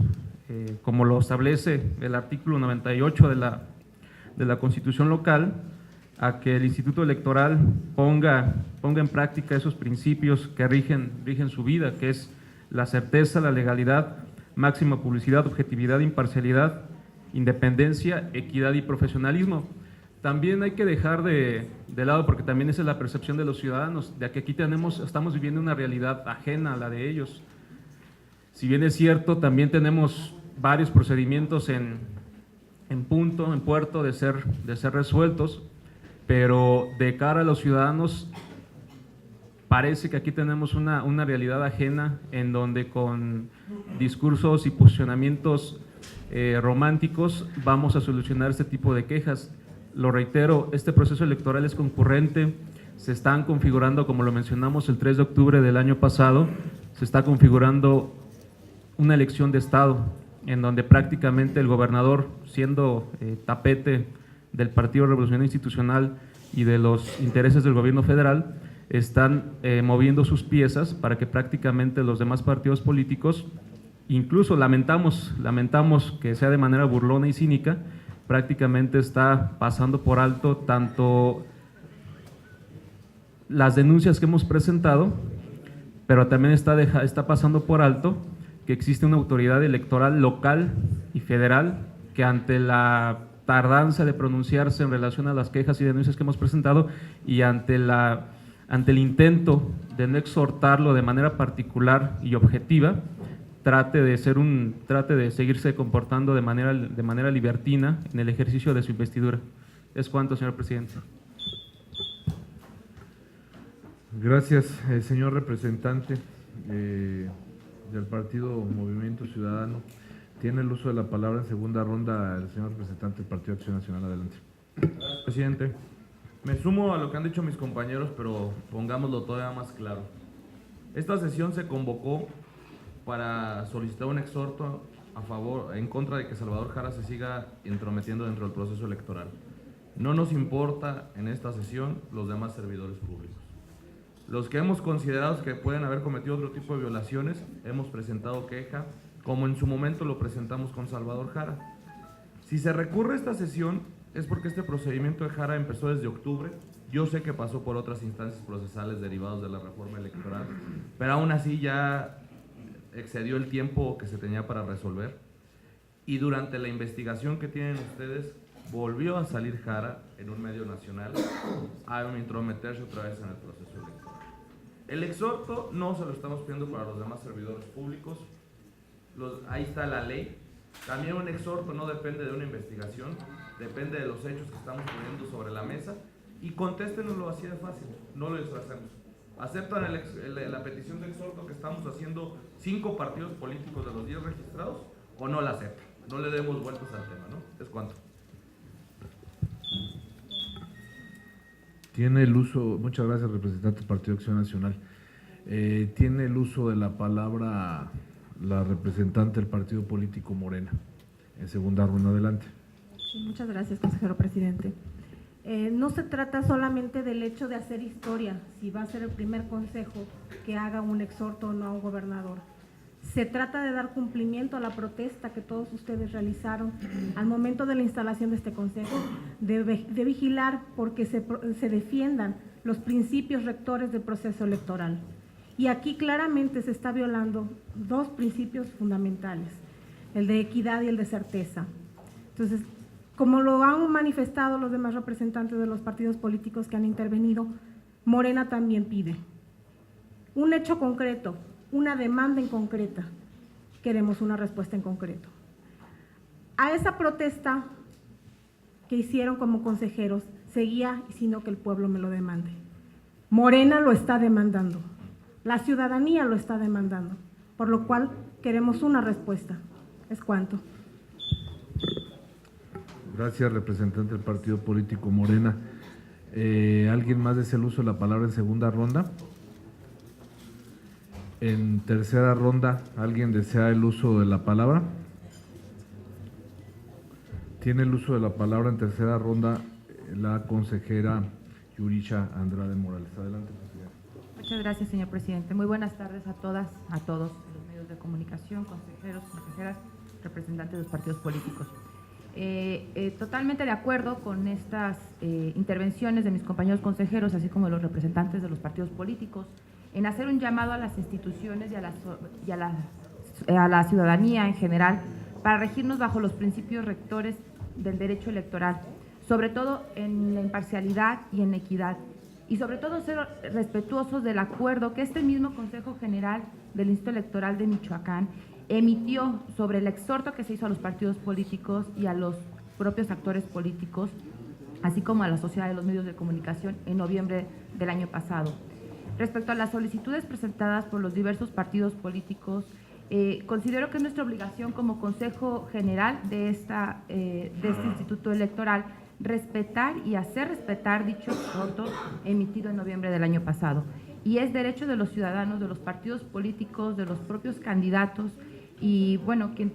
como lo establece el artículo 98 de la Constitución local, a que el Instituto Electoral ponga en práctica esos principios que rigen su vida, que es la certeza, la legalidad, máxima publicidad, objetividad, imparcialidad, independencia, equidad y profesionalismo. También hay que dejar de lado, porque también esa es la percepción de los ciudadanos, de que aquí estamos viviendo una realidad ajena a la de ellos. Si bien es cierto, también tenemos varios procedimientos en puerto de ser resueltos, pero de cara a los ciudadanos parece que aquí tenemos una realidad ajena, en donde con discursos y posicionamientos románticos vamos a solucionar este tipo de quejas. Lo reitero, este proceso electoral es concurrente, se están configurando, como lo mencionamos el 3 de octubre del año pasado, se está configurando una elección de Estado, en donde prácticamente el gobernador, siendo tapete del Partido Revolucionario Institucional y de los intereses del gobierno federal, están moviendo sus piezas para que prácticamente los demás partidos políticos, incluso lamentamos que sea de manera burlona y cínica, prácticamente está pasando por alto tanto las denuncias que hemos presentado, pero también está pasando por alto que existe una autoridad electoral local y federal que, ante la tardanza de pronunciarse en relación a las quejas y denuncias que hemos presentado y ante el intento de no exhortarlo de manera particular y objetiva, trate de seguirse comportando de manera libertina en el ejercicio de su investidura. Es cuanto, señor presidente. Gracias, señor representante del Partido Movimiento Ciudadano. Tiene el uso de la palabra en segunda ronda el señor representante del Partido Acción Nacional. Adelante. Gracias, presidente. Me sumo a lo que han dicho mis compañeros, pero pongámoslo todavía más claro. Esta sesión se convocó para solicitar un exhorto en contra de que Salvador Jara se siga entrometiendo dentro del proceso electoral. No nos importa en esta sesión los demás servidores públicos. Los que hemos considerado que pueden haber cometido otro tipo de violaciones, hemos presentado queja, como en su momento lo presentamos con Salvador Jara. Si se recurre a esta sesión, es porque este procedimiento de Jara empezó desde octubre. Yo sé que pasó por otras instancias procesales derivadas de la reforma electoral, pero aún así ya excedió el tiempo que se tenía para resolver. Y durante la investigación que tienen ustedes, volvió a salir Jara en un medio nacional a intrometerse otra vez en el proceso electoral. El exhorto no se lo estamos pidiendo para los demás servidores públicos. Ahí está la ley. También un exhorto no depende de una investigación, depende de los hechos que estamos poniendo sobre la mesa, y contéstenoslo así de fácil, no lo disfrazamos. ¿Aceptan la petición de exhorto que estamos haciendo 5 partidos políticos de los 10 registrados o no la aceptan? No le demos vueltas al tema, ¿no? Es cuanto. Tiene el uso, muchas gracias, representante del Partido Acción Nacional. Tiene el uso de la palabra la representante del partido político Morena. En segunda ronda, adelante. Sí, muchas gracias, consejero presidente. No se trata solamente del hecho de hacer historia, si va a ser el primer consejo que haga un exhorto o no a un gobernador. Se trata de dar cumplimiento a la protesta que todos ustedes realizaron al momento de la instalación de este consejo, de vigilar porque se defiendan los principios rectores del proceso electoral. Y aquí claramente se está violando 2 principios fundamentales, el de equidad y el de certeza. Entonces, como lo han manifestado los demás representantes de los partidos políticos que han intervenido, Morena también pide un hecho concreto, una demanda en concreta. Queremos una respuesta en concreto. A esa protesta que hicieron como consejeros, seguía, sino que el pueblo me lo demande. Morena lo está demandando, la ciudadanía lo está demandando, por lo cual queremos una respuesta. Es cuanto. Gracias, representante del partido político Morena. ¿Alguien más desea el uso de la palabra en segunda ronda? En tercera ronda, ¿alguien desea el uso de la palabra? Tiene el uso de la palabra en tercera ronda la consejera Yurisha Andrade Morales. Adelante, presidente. Muchas gracias, señor presidente. Muy buenas tardes a todas, a todos los medios de comunicación, consejeros, consejeras, representantes de los partidos políticos. Totalmente de acuerdo con estas intervenciones de mis compañeros consejeros, así como de los representantes de los partidos políticos, en hacer un llamado a las instituciones y a la ciudadanía en general para regirnos bajo los principios rectores del derecho electoral, sobre todo en la imparcialidad y en la equidad, y sobre todo ser respetuosos del acuerdo que este mismo Consejo General del Instituto Electoral de Michoacán emitió sobre el exhorto que se hizo a los partidos políticos y a los propios actores políticos, así como a la sociedad de los medios de comunicación en noviembre del año pasado. Respecto a las solicitudes presentadas por los diversos partidos políticos, considero que es nuestra obligación como Consejo General de este Instituto Electoral respetar y hacer respetar dicho exhorto emitido en noviembre del año pasado. Y es derecho de los ciudadanos, de los partidos políticos, de los propios candidatos y, bueno, quien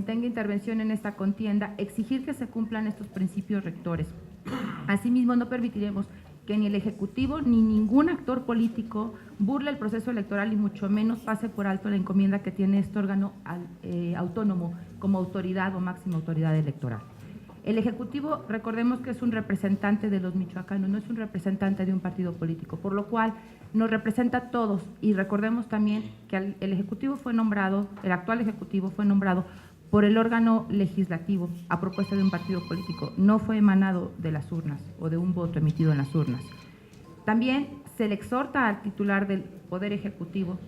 tenga intervención en esta contienda, exigir que se cumplan estos principios rectores. Asimismo, no permitiremos que ni el Ejecutivo ni ningún actor político burle el proceso electoral y mucho menos pase por alto la encomienda que tiene este órgano autónomo como autoridad o máxima autoridad electoral. El Ejecutivo, recordemos que es un representante de los michoacanos, no es un representante de un partido político, por lo cual nos representa a todos y recordemos también que el Ejecutivo fue nombrado, el actual Ejecutivo fue nombrado por el órgano legislativo a propuesta de un partido político, no fue emanado de las urnas o de un voto emitido en las urnas. También se le exhorta al titular del Poder Ejecutivo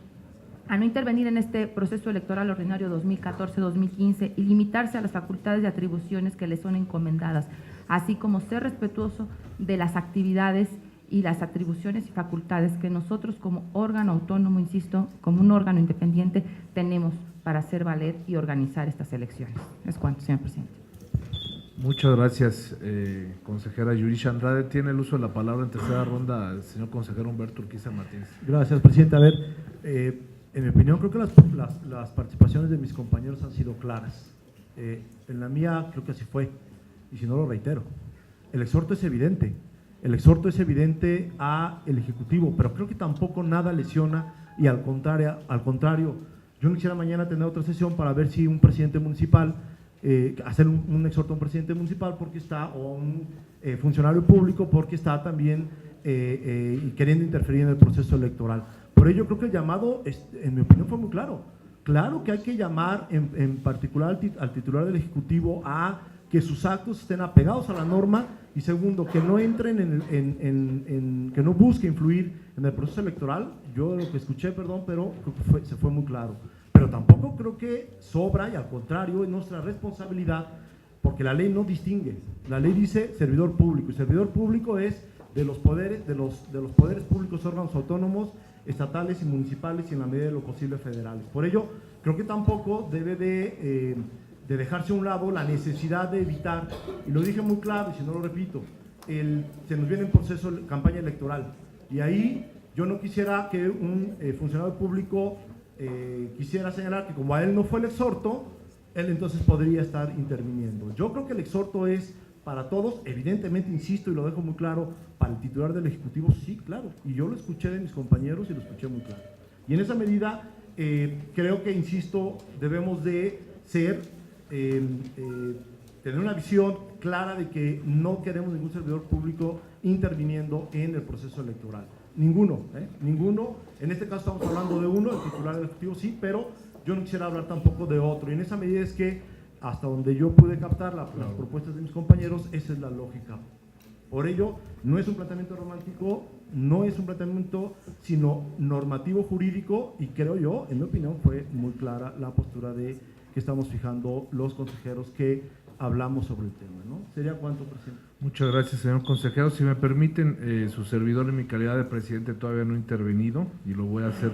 a no intervenir en este proceso electoral ordinario 2014-2015 y limitarse a las facultades y atribuciones que le son encomendadas, así como ser respetuoso de las actividades y las atribuciones y facultades que nosotros como órgano autónomo, insisto, como un órgano independiente, tenemos para hacer valer y organizar estas elecciones. Es cuanto, señor presidente. Muchas gracias, consejera Yurisha Andrade. Tiene el uso de la palabra en tercera ronda el señor consejero Humberto Urquiza Martínez. Gracias, presidente. A ver, en mi opinión, creo que las participaciones de mis compañeros han sido claras. En la mía creo que así fue, y si no lo reitero. El exhorto es evidente. El exhorto es evidente al Ejecutivo, pero creo que tampoco nada lesiona y al contrario, yo no quisiera mañana tener otra sesión para ver si un presidente municipal, hacer un exhorto a un presidente municipal porque está, o un funcionario público porque está también queriendo interferir en el proceso electoral. Por ello creo que el llamado, en mi opinión, fue muy claro. Claro que hay que llamar en particular al titular del Ejecutivo a que sus actos estén apegados a la norma y segundo, que no entren que no busque influir en el proceso electoral. Yo lo que escuché, perdón, pero creo que se fue muy claro. Pero tampoco creo que sobra y al contrario es nuestra responsabilidad porque la ley no distingue. La ley dice servidor público y servidor público es de los poderes públicos, órganos autónomos, estatales y municipales y en la medida de lo posible federales. Por ello, creo que tampoco debe de dejarse a un lado la necesidad de evitar, y lo dije muy claro y si no lo repito, se nos viene en proceso de campaña electoral y ahí yo no quisiera que un funcionario público quisiera señalar que como a él no fue el exhorto, él entonces podría estar interviniendo. Yo creo que el exhorto es para todos, evidentemente, insisto y lo dejo muy claro, para el titular del Ejecutivo, sí, claro, y yo lo escuché de mis compañeros y lo escuché muy claro. Y en esa medida, creo que, insisto, debemos de tener una visión clara de que no queremos ningún servidor público interviniendo en el proceso electoral. Ninguno. En este caso estamos hablando de uno, el titular del Ejecutivo sí, pero yo no quisiera hablar tampoco de otro. Y en esa medida es que, hasta donde yo pude captar las propuestas de mis compañeros, esa es la lógica. Por ello, no es un planteamiento romántico, no es un planteamiento, sino normativo jurídico, y creo yo, en mi opinión, fue muy clara la postura que estamos fijando los consejeros que hablamos sobre el tema, ¿no? ¿Sería cuánto, presidente? Muchas gracias, señor consejero. Si me permiten, su servidor en mi calidad de presidente todavía no ha intervenido y lo voy a hacer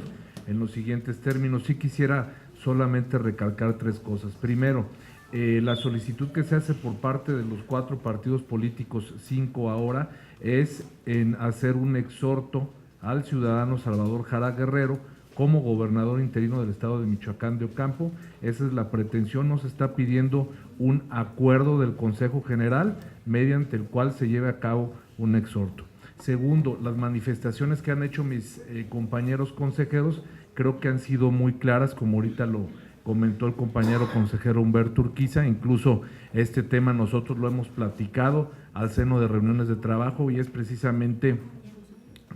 en los siguientes términos. Sí quisiera solamente recalcar 3 cosas. Primero, la solicitud que se hace por parte de los 4 partidos políticos, 5 ahora, es en hacer un exhorto al ciudadano Salvador Jara Guerrero como gobernador interino del estado de Michoacán de Ocampo. Esa es la pretensión. Nos está pidiendo un acuerdo del Consejo General mediante el cual se lleve a cabo un exhorto. Segundo, las manifestaciones que han hecho mis compañeros consejeros creo que han sido muy claras, como ahorita lo comentó el compañero consejero Humberto Urquiza. Incluso este tema nosotros lo hemos platicado al seno de reuniones de trabajo y es precisamente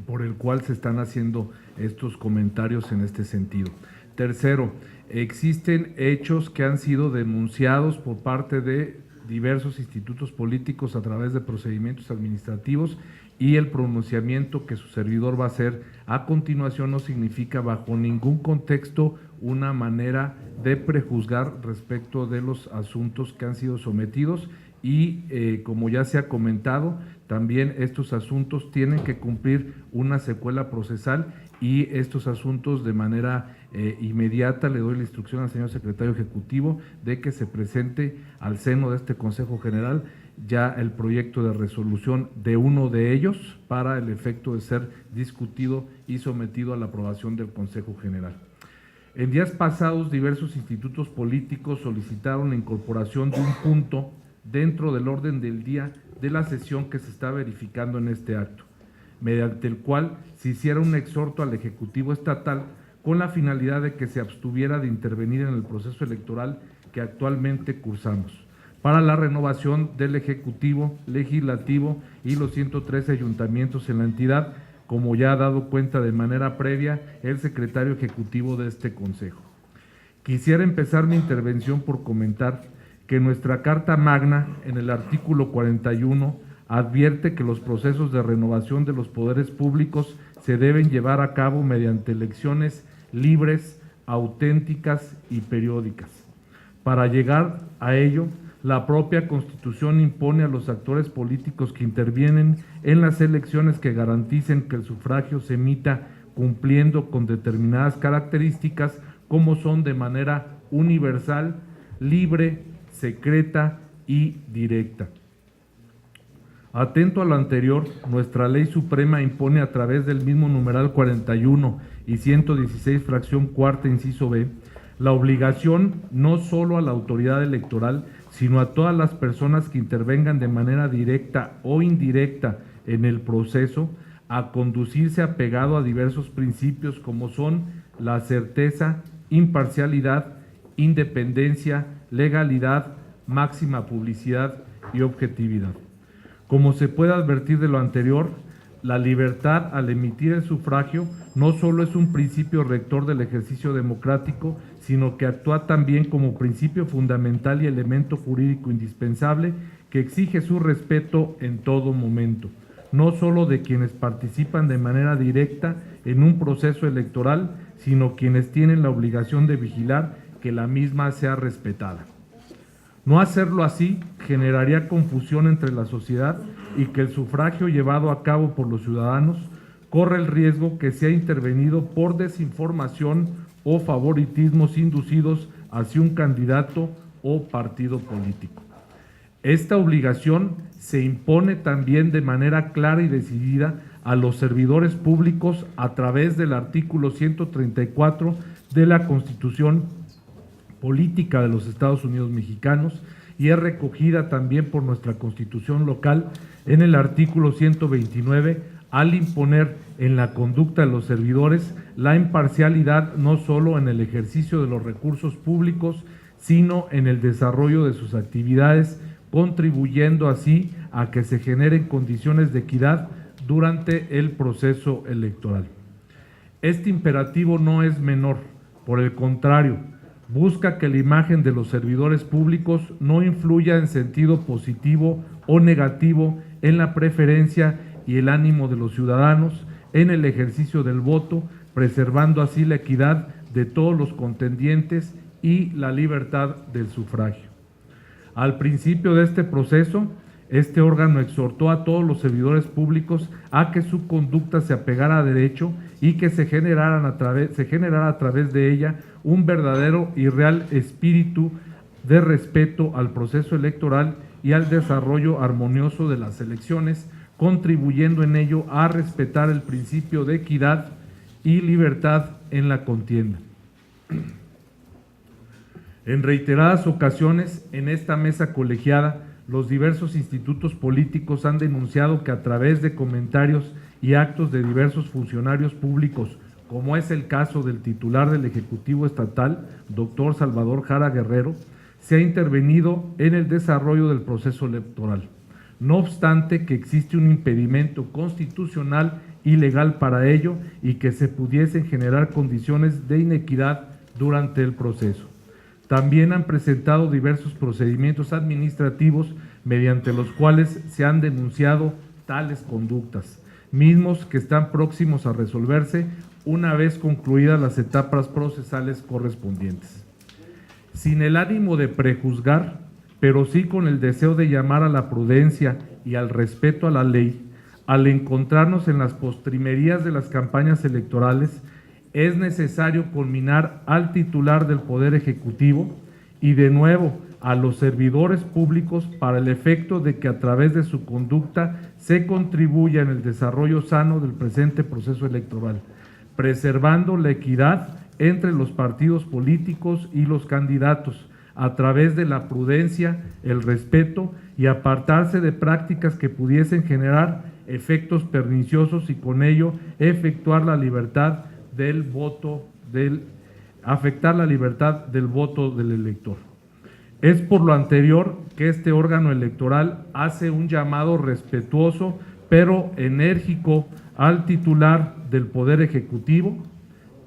por el cual se están haciendo estos comentarios en este sentido. Tercero, existen hechos que han sido denunciados por parte de diversos institutos políticos a través de procedimientos administrativos y el pronunciamiento que su servidor va a hacer a continuación no significa bajo ningún contexto una manera de prejuzgar respecto de los asuntos que han sido sometidos y como ya se ha comentado, también estos asuntos tienen que cumplir una secuela procesal y estos asuntos de manera inmediata le doy la instrucción al señor secretario ejecutivo de que se presente al seno de este Consejo General ya el proyecto de resolución de uno de ellos para el efecto de ser discutido y sometido a la aprobación del Consejo General. En días pasados, diversos institutos políticos solicitaron la incorporación de un punto dentro del orden del día de la sesión que se está verificando en este acto, mediante el cual se hiciera un exhorto al Ejecutivo Estatal con la finalidad de que se abstuviera de intervenir en el proceso electoral que actualmente cursamos, para la renovación del Ejecutivo, Legislativo y los 113 ayuntamientos en la entidad, como ya ha dado cuenta de manera previa el secretario ejecutivo de este Consejo. Quisiera empezar mi intervención por comentar que nuestra Carta Magna, en el artículo 41, advierte que los procesos de renovación de los poderes públicos se deben llevar a cabo mediante elecciones libres, auténticas y periódicas. Para llegar a ello, la propia Constitución impone a los actores políticos que intervienen en las elecciones que garanticen que el sufragio se emita cumpliendo con determinadas características como son de manera universal, libre, secreta y directa. Atento a lo anterior, nuestra Ley Suprema impone a través del mismo numeral 41 y 116, fracción cuarta, inciso B, la obligación no solo a la autoridad electoral, sino a todas las personas que intervengan de manera directa o indirecta en el proceso, a conducirse apegado a diversos principios como son la certeza, imparcialidad, independencia, legalidad, máxima publicidad y objetividad. Como se puede advertir de lo anterior, la libertad al emitir el sufragio no solo es un principio rector del ejercicio democrático, sino que actúa también como principio fundamental y elemento jurídico indispensable que exige su respeto en todo momento, no solo de quienes participan de manera directa en un proceso electoral, sino quienes tienen la obligación de vigilar que la misma sea respetada. No hacerlo así generaría confusión entre la sociedad y que el sufragio llevado a cabo por los ciudadanos corre el riesgo que sea intervenido por desinformación o favoritismos inducidos hacia un candidato o partido político. Esta obligación se impone también de manera clara y decidida a los servidores públicos a través del artículo 134 de la Constitución Política de los Estados Unidos Mexicanos y es recogida también por nuestra Constitución local en el artículo 129 al imponer en la conducta de los servidores la imparcialidad no solo en el ejercicio de los recursos públicos, sino en el desarrollo de sus actividades, contribuyendo así a que se generen condiciones de equidad durante el proceso electoral. Este imperativo no es menor, por el contrario, busca que la imagen de los servidores públicos no influya en sentido positivo o negativo en la preferencia y el ánimo de los ciudadanos en el ejercicio del voto, preservando así la equidad de todos los contendientes y la libertad del sufragio. Al principio de este proceso, este órgano exhortó a todos los servidores públicos a que su conducta se apegara a derecho y que se generara a través de ella un verdadero y real espíritu de respeto al proceso electoral y al desarrollo armonioso de las elecciones, contribuyendo en ello a respetar el principio de equidad y libertad en la contienda. En reiteradas ocasiones, en esta mesa colegiada, los diversos institutos políticos han denunciado que a través de comentarios y actos de diversos funcionarios públicos, como es el caso del titular del Ejecutivo Estatal, doctor Salvador Jara Guerrero, se ha intervenido en el desarrollo del proceso electoral. No obstante que existe un impedimento constitucional y legal para ello y que se pudiesen generar condiciones de inequidad durante el proceso. También han presentado diversos procedimientos administrativos mediante los cuales se han denunciado tales conductas, mismos que están próximos a resolverse una vez concluidas las etapas procesales correspondientes. Sin el ánimo de prejuzgar, pero sí con el deseo de llamar a la prudencia y al respeto a la ley, al encontrarnos en las postrimerías de las campañas electorales, es necesario conminar al titular del Poder Ejecutivo y de nuevo a los servidores públicos para el efecto de que a través de su conducta se contribuya en el desarrollo sano del presente proceso electoral, preservando la equidad entre los partidos políticos y los candidatos a través de la prudencia, el respeto y apartarse de prácticas que pudiesen generar efectos perniciosos y con ello efectuar la libertad del voto afectar la libertad del voto del elector. Es por lo anterior que este órgano electoral hace un llamado respetuoso pero enérgico al titular del Poder Ejecutivo,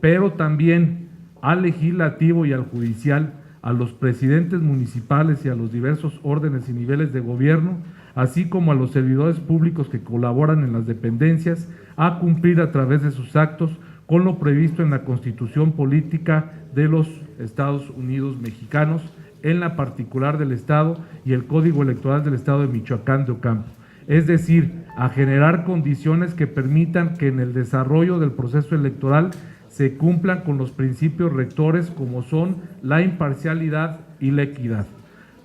pero también al Legislativo y al Judicial, a los presidentes municipales y a los diversos órdenes y niveles de gobierno, así como a los servidores públicos que colaboran en las dependencias, a cumplir a través de sus actos con lo previsto en la Constitución Política de los Estados Unidos Mexicanos, en la particular del Estado y el Código Electoral del Estado de Michoacán de Ocampo, es decir, a generar condiciones que permitan que en el desarrollo del proceso electoral se cumplan con los principios rectores como son la imparcialidad y la equidad.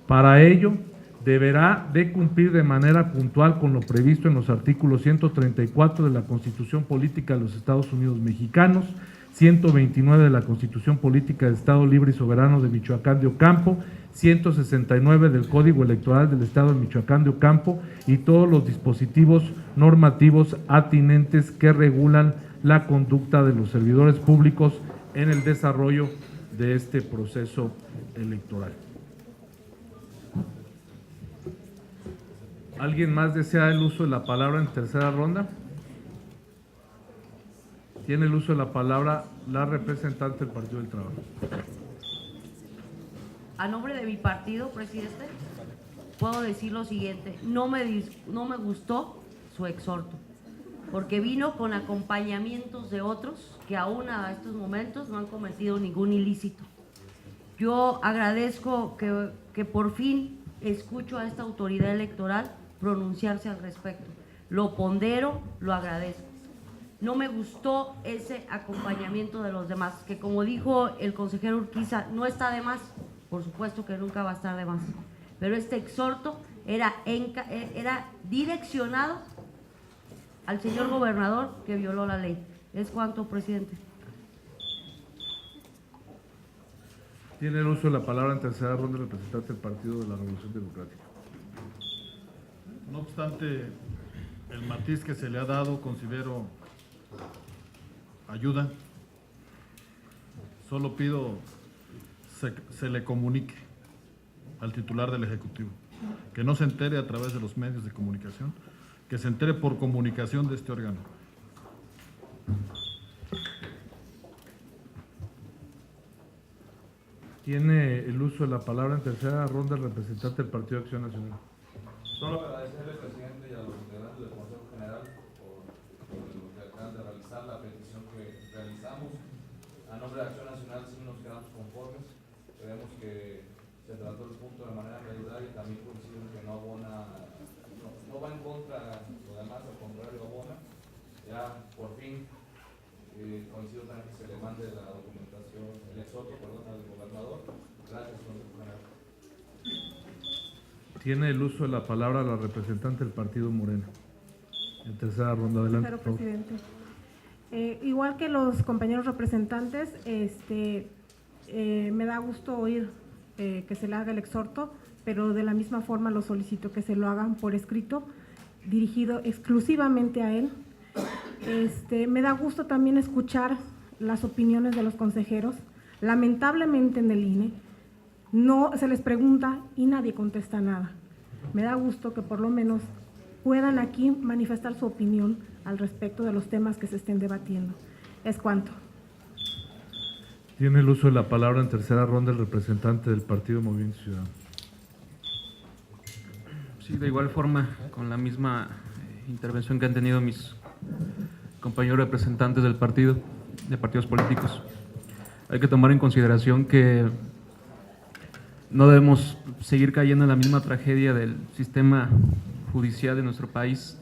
Para ello, deberá de cumplir de manera puntual con lo previsto en los artículos 134 de la Constitución Política de los Estados Unidos Mexicanos, 129 de la Constitución Política del Estado Libre y Soberano de Michoacán de Ocampo, 169 del Código Electoral del Estado de Michoacán de Ocampo y todos los dispositivos normativos atinentes que regulan la conducta de los servidores públicos en el desarrollo de este proceso electoral. ¿Alguien más desea el uso de la palabra en tercera ronda? Tiene el uso de la palabra la representante del Partido del Trabajo. A nombre de mi partido, presidente, puedo decir lo siguiente: no me gustó su exhorto, porque vino con acompañamientos de otros que aún a estos momentos no han cometido ningún ilícito. Yo agradezco que por fin escucho a esta autoridad electoral pronunciarse al respecto. Lo pondero, lo agradezco. No me gustó ese acompañamiento de los demás, que como dijo el consejero Urquiza, no está de más, por supuesto que nunca va a estar de más, pero este exhorto era direccionado al señor gobernador que violó la ley. Es cuanto, presidente. Tiene el uso de la palabra en tercera ronda el representante del Partido de la Revolución Democrática. No obstante, el matiz que se le ha dado considero ayuda. Solo pido se le comunique al titular del Ejecutivo, que no se entere a través de los medios de comunicación, que se entere por comunicación de este órgano. Tiene el uso de la palabra en tercera ronda el representante del Partido de Acción Nacional. Solo agradecerle, presidente, y a los integrantes del Consejo General por de realizar la petición que realizamos. A nombre de Acción Nacional sí nos quedamos conformes. Creemos que se trató el punto de manera medular y también coincido en que no abona, no va en contra, lo demás al contrario abona. Ya por fin coincido también que se le mande la documentación, el exhorto, perdón, al gobernador. Gracias, consejo general. Tiene el uso de la palabra la representante del partido Morena. En tercera ronda, adelante. Señor presidente. Igual que los compañeros representantes, me da gusto oír que se le haga el exhorto, pero de la misma forma lo solicito que se lo hagan por escrito, dirigido exclusivamente a él. Me da gusto también escuchar las opiniones de los consejeros. Lamentablemente en el INE no se les pregunta y nadie contesta nada. Me da gusto que por lo menos puedan aquí manifestar su opinión al respecto de los temas que se estén debatiendo. Es cuanto. Tiene el uso de la palabra en tercera ronda el representante del Partido Movimiento Ciudadano. Sí, de igual forma, con la misma intervención que han tenido mis compañeros representantes del partido, de partidos políticos. Hay que tomar en consideración que no debemos seguir cayendo en la misma tragedia del sistema judicial de nuestro país,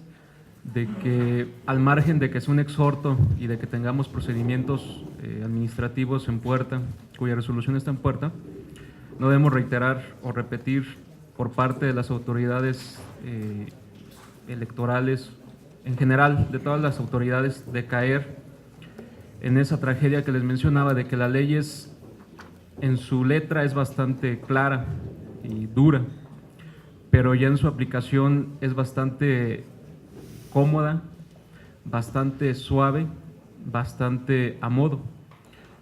de que al margen de que sea un exhorto y de que tengamos procedimientos administrativos en puerta, cuya resolución está en puerta, no debemos reiterar o repetir por parte de las autoridades electorales, en general, de todas las autoridades, de caer en esa tragedia que les mencionaba, de que la ley en su letra es bastante clara y dura, pero ya en su aplicación es bastante cómoda, bastante suave, bastante a modo.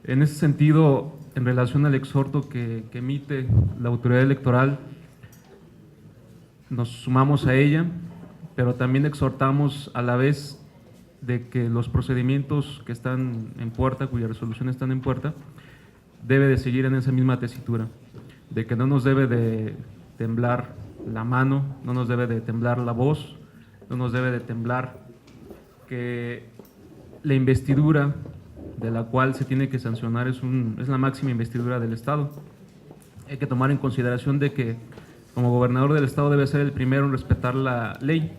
En ese sentido, en relación al exhorto que emite la autoridad electoral, nos sumamos a ella, pero también exhortamos a la vez de que los procedimientos que están en puerta, cuya resolución están en puerta, debe de seguir en esa misma tesitura, de que no nos debe de temblar la mano, no nos debe de temblar la voz, no nos debe de temblar que la investidura de la cual se tiene que sancionar es la máxima investidura del Estado. Hay que tomar en consideración de que como gobernador del Estado debe ser el primero en respetar la ley.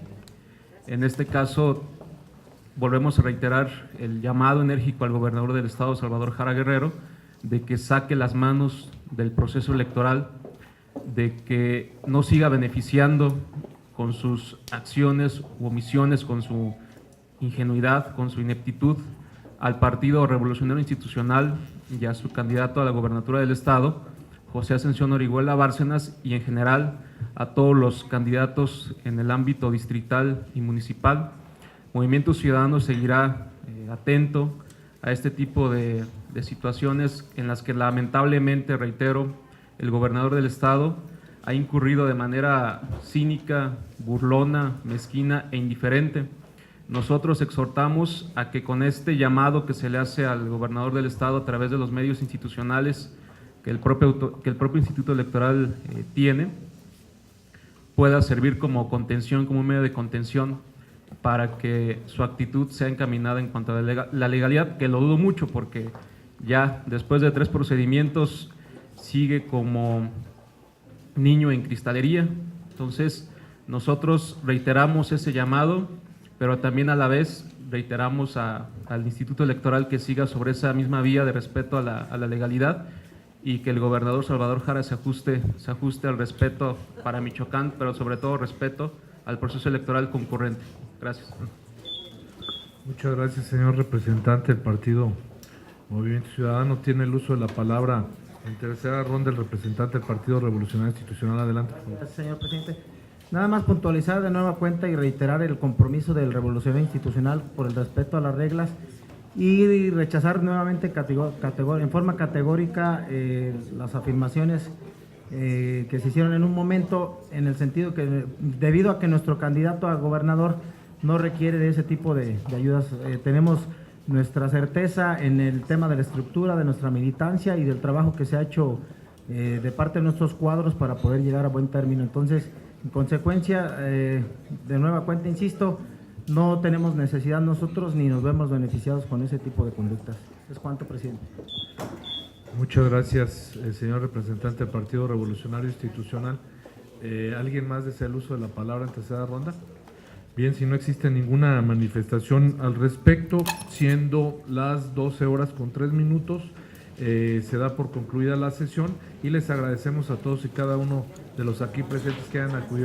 En este caso, volvemos a reiterar el llamado enérgico al gobernador del Estado, Salvador Jara Guerrero, de que saque las manos del proceso electoral, de que no siga beneficiando con sus acciones u omisiones, con su ingenuidad, con su ineptitud, al Partido Revolucionario Institucional y a su candidato a la gobernatura del Estado, José Ascensión Orihuela Bárcenas, y en general a todos los candidatos en el ámbito distrital y municipal. Movimiento Ciudadano seguirá atento a este tipo de situaciones en las que lamentablemente, reitero, el gobernador del Estado ha incurrido de manera cínica, burlona, mezquina e indiferente. Nosotros exhortamos a que con este llamado que se le hace al gobernador del Estado a través de los medios institucionales que el propio Instituto Electoral tiene, pueda servir como contención, como un medio de contención para que su actitud sea encaminada en cuanto a la legalidad, que lo dudo mucho porque ya después de 3 procedimientos sigue como niño en cristalería. Entonces nosotros reiteramos ese llamado, pero también a la vez reiteramos al Instituto Electoral que siga sobre esa misma vía de respeto a la legalidad y que el gobernador Salvador Jara se ajuste al respeto para Michoacán, pero sobre todo respeto al proceso electoral concurrente. Gracias. Muchas gracias, señor representante del Partido Movimiento Ciudadano. Tiene el uso de la palabra en tercera ronda el representante del Partido Revolucionario Institucional. Adelante. Gracias, señor presidente. Nada más puntualizar de nueva cuenta y reiterar el compromiso del Revolucionario Institucional por el respeto a las reglas y rechazar nuevamente en forma categórica las afirmaciones que se hicieron en un momento, en el sentido que debido a que nuestro candidato a gobernador no requiere de ese tipo de ayudas, tenemos nuestra certeza en el tema de la estructura de nuestra militancia y del trabajo que se ha hecho de parte de nuestros cuadros para poder llegar a buen término. Entonces, en consecuencia, de nueva cuenta, insisto, no tenemos necesidad nosotros ni nos vemos beneficiados con ese tipo de conductas. Es cuanto, presidente. Muchas gracias, señor representante del Partido Revolucionario Institucional. ¿Alguien más desea el uso de la palabra en tercera ronda? Bien, si no existe ninguna manifestación al respecto, siendo las 12:03, se da por concluida la sesión y les agradecemos a todos y cada uno de los aquí presentes que hayan acudido.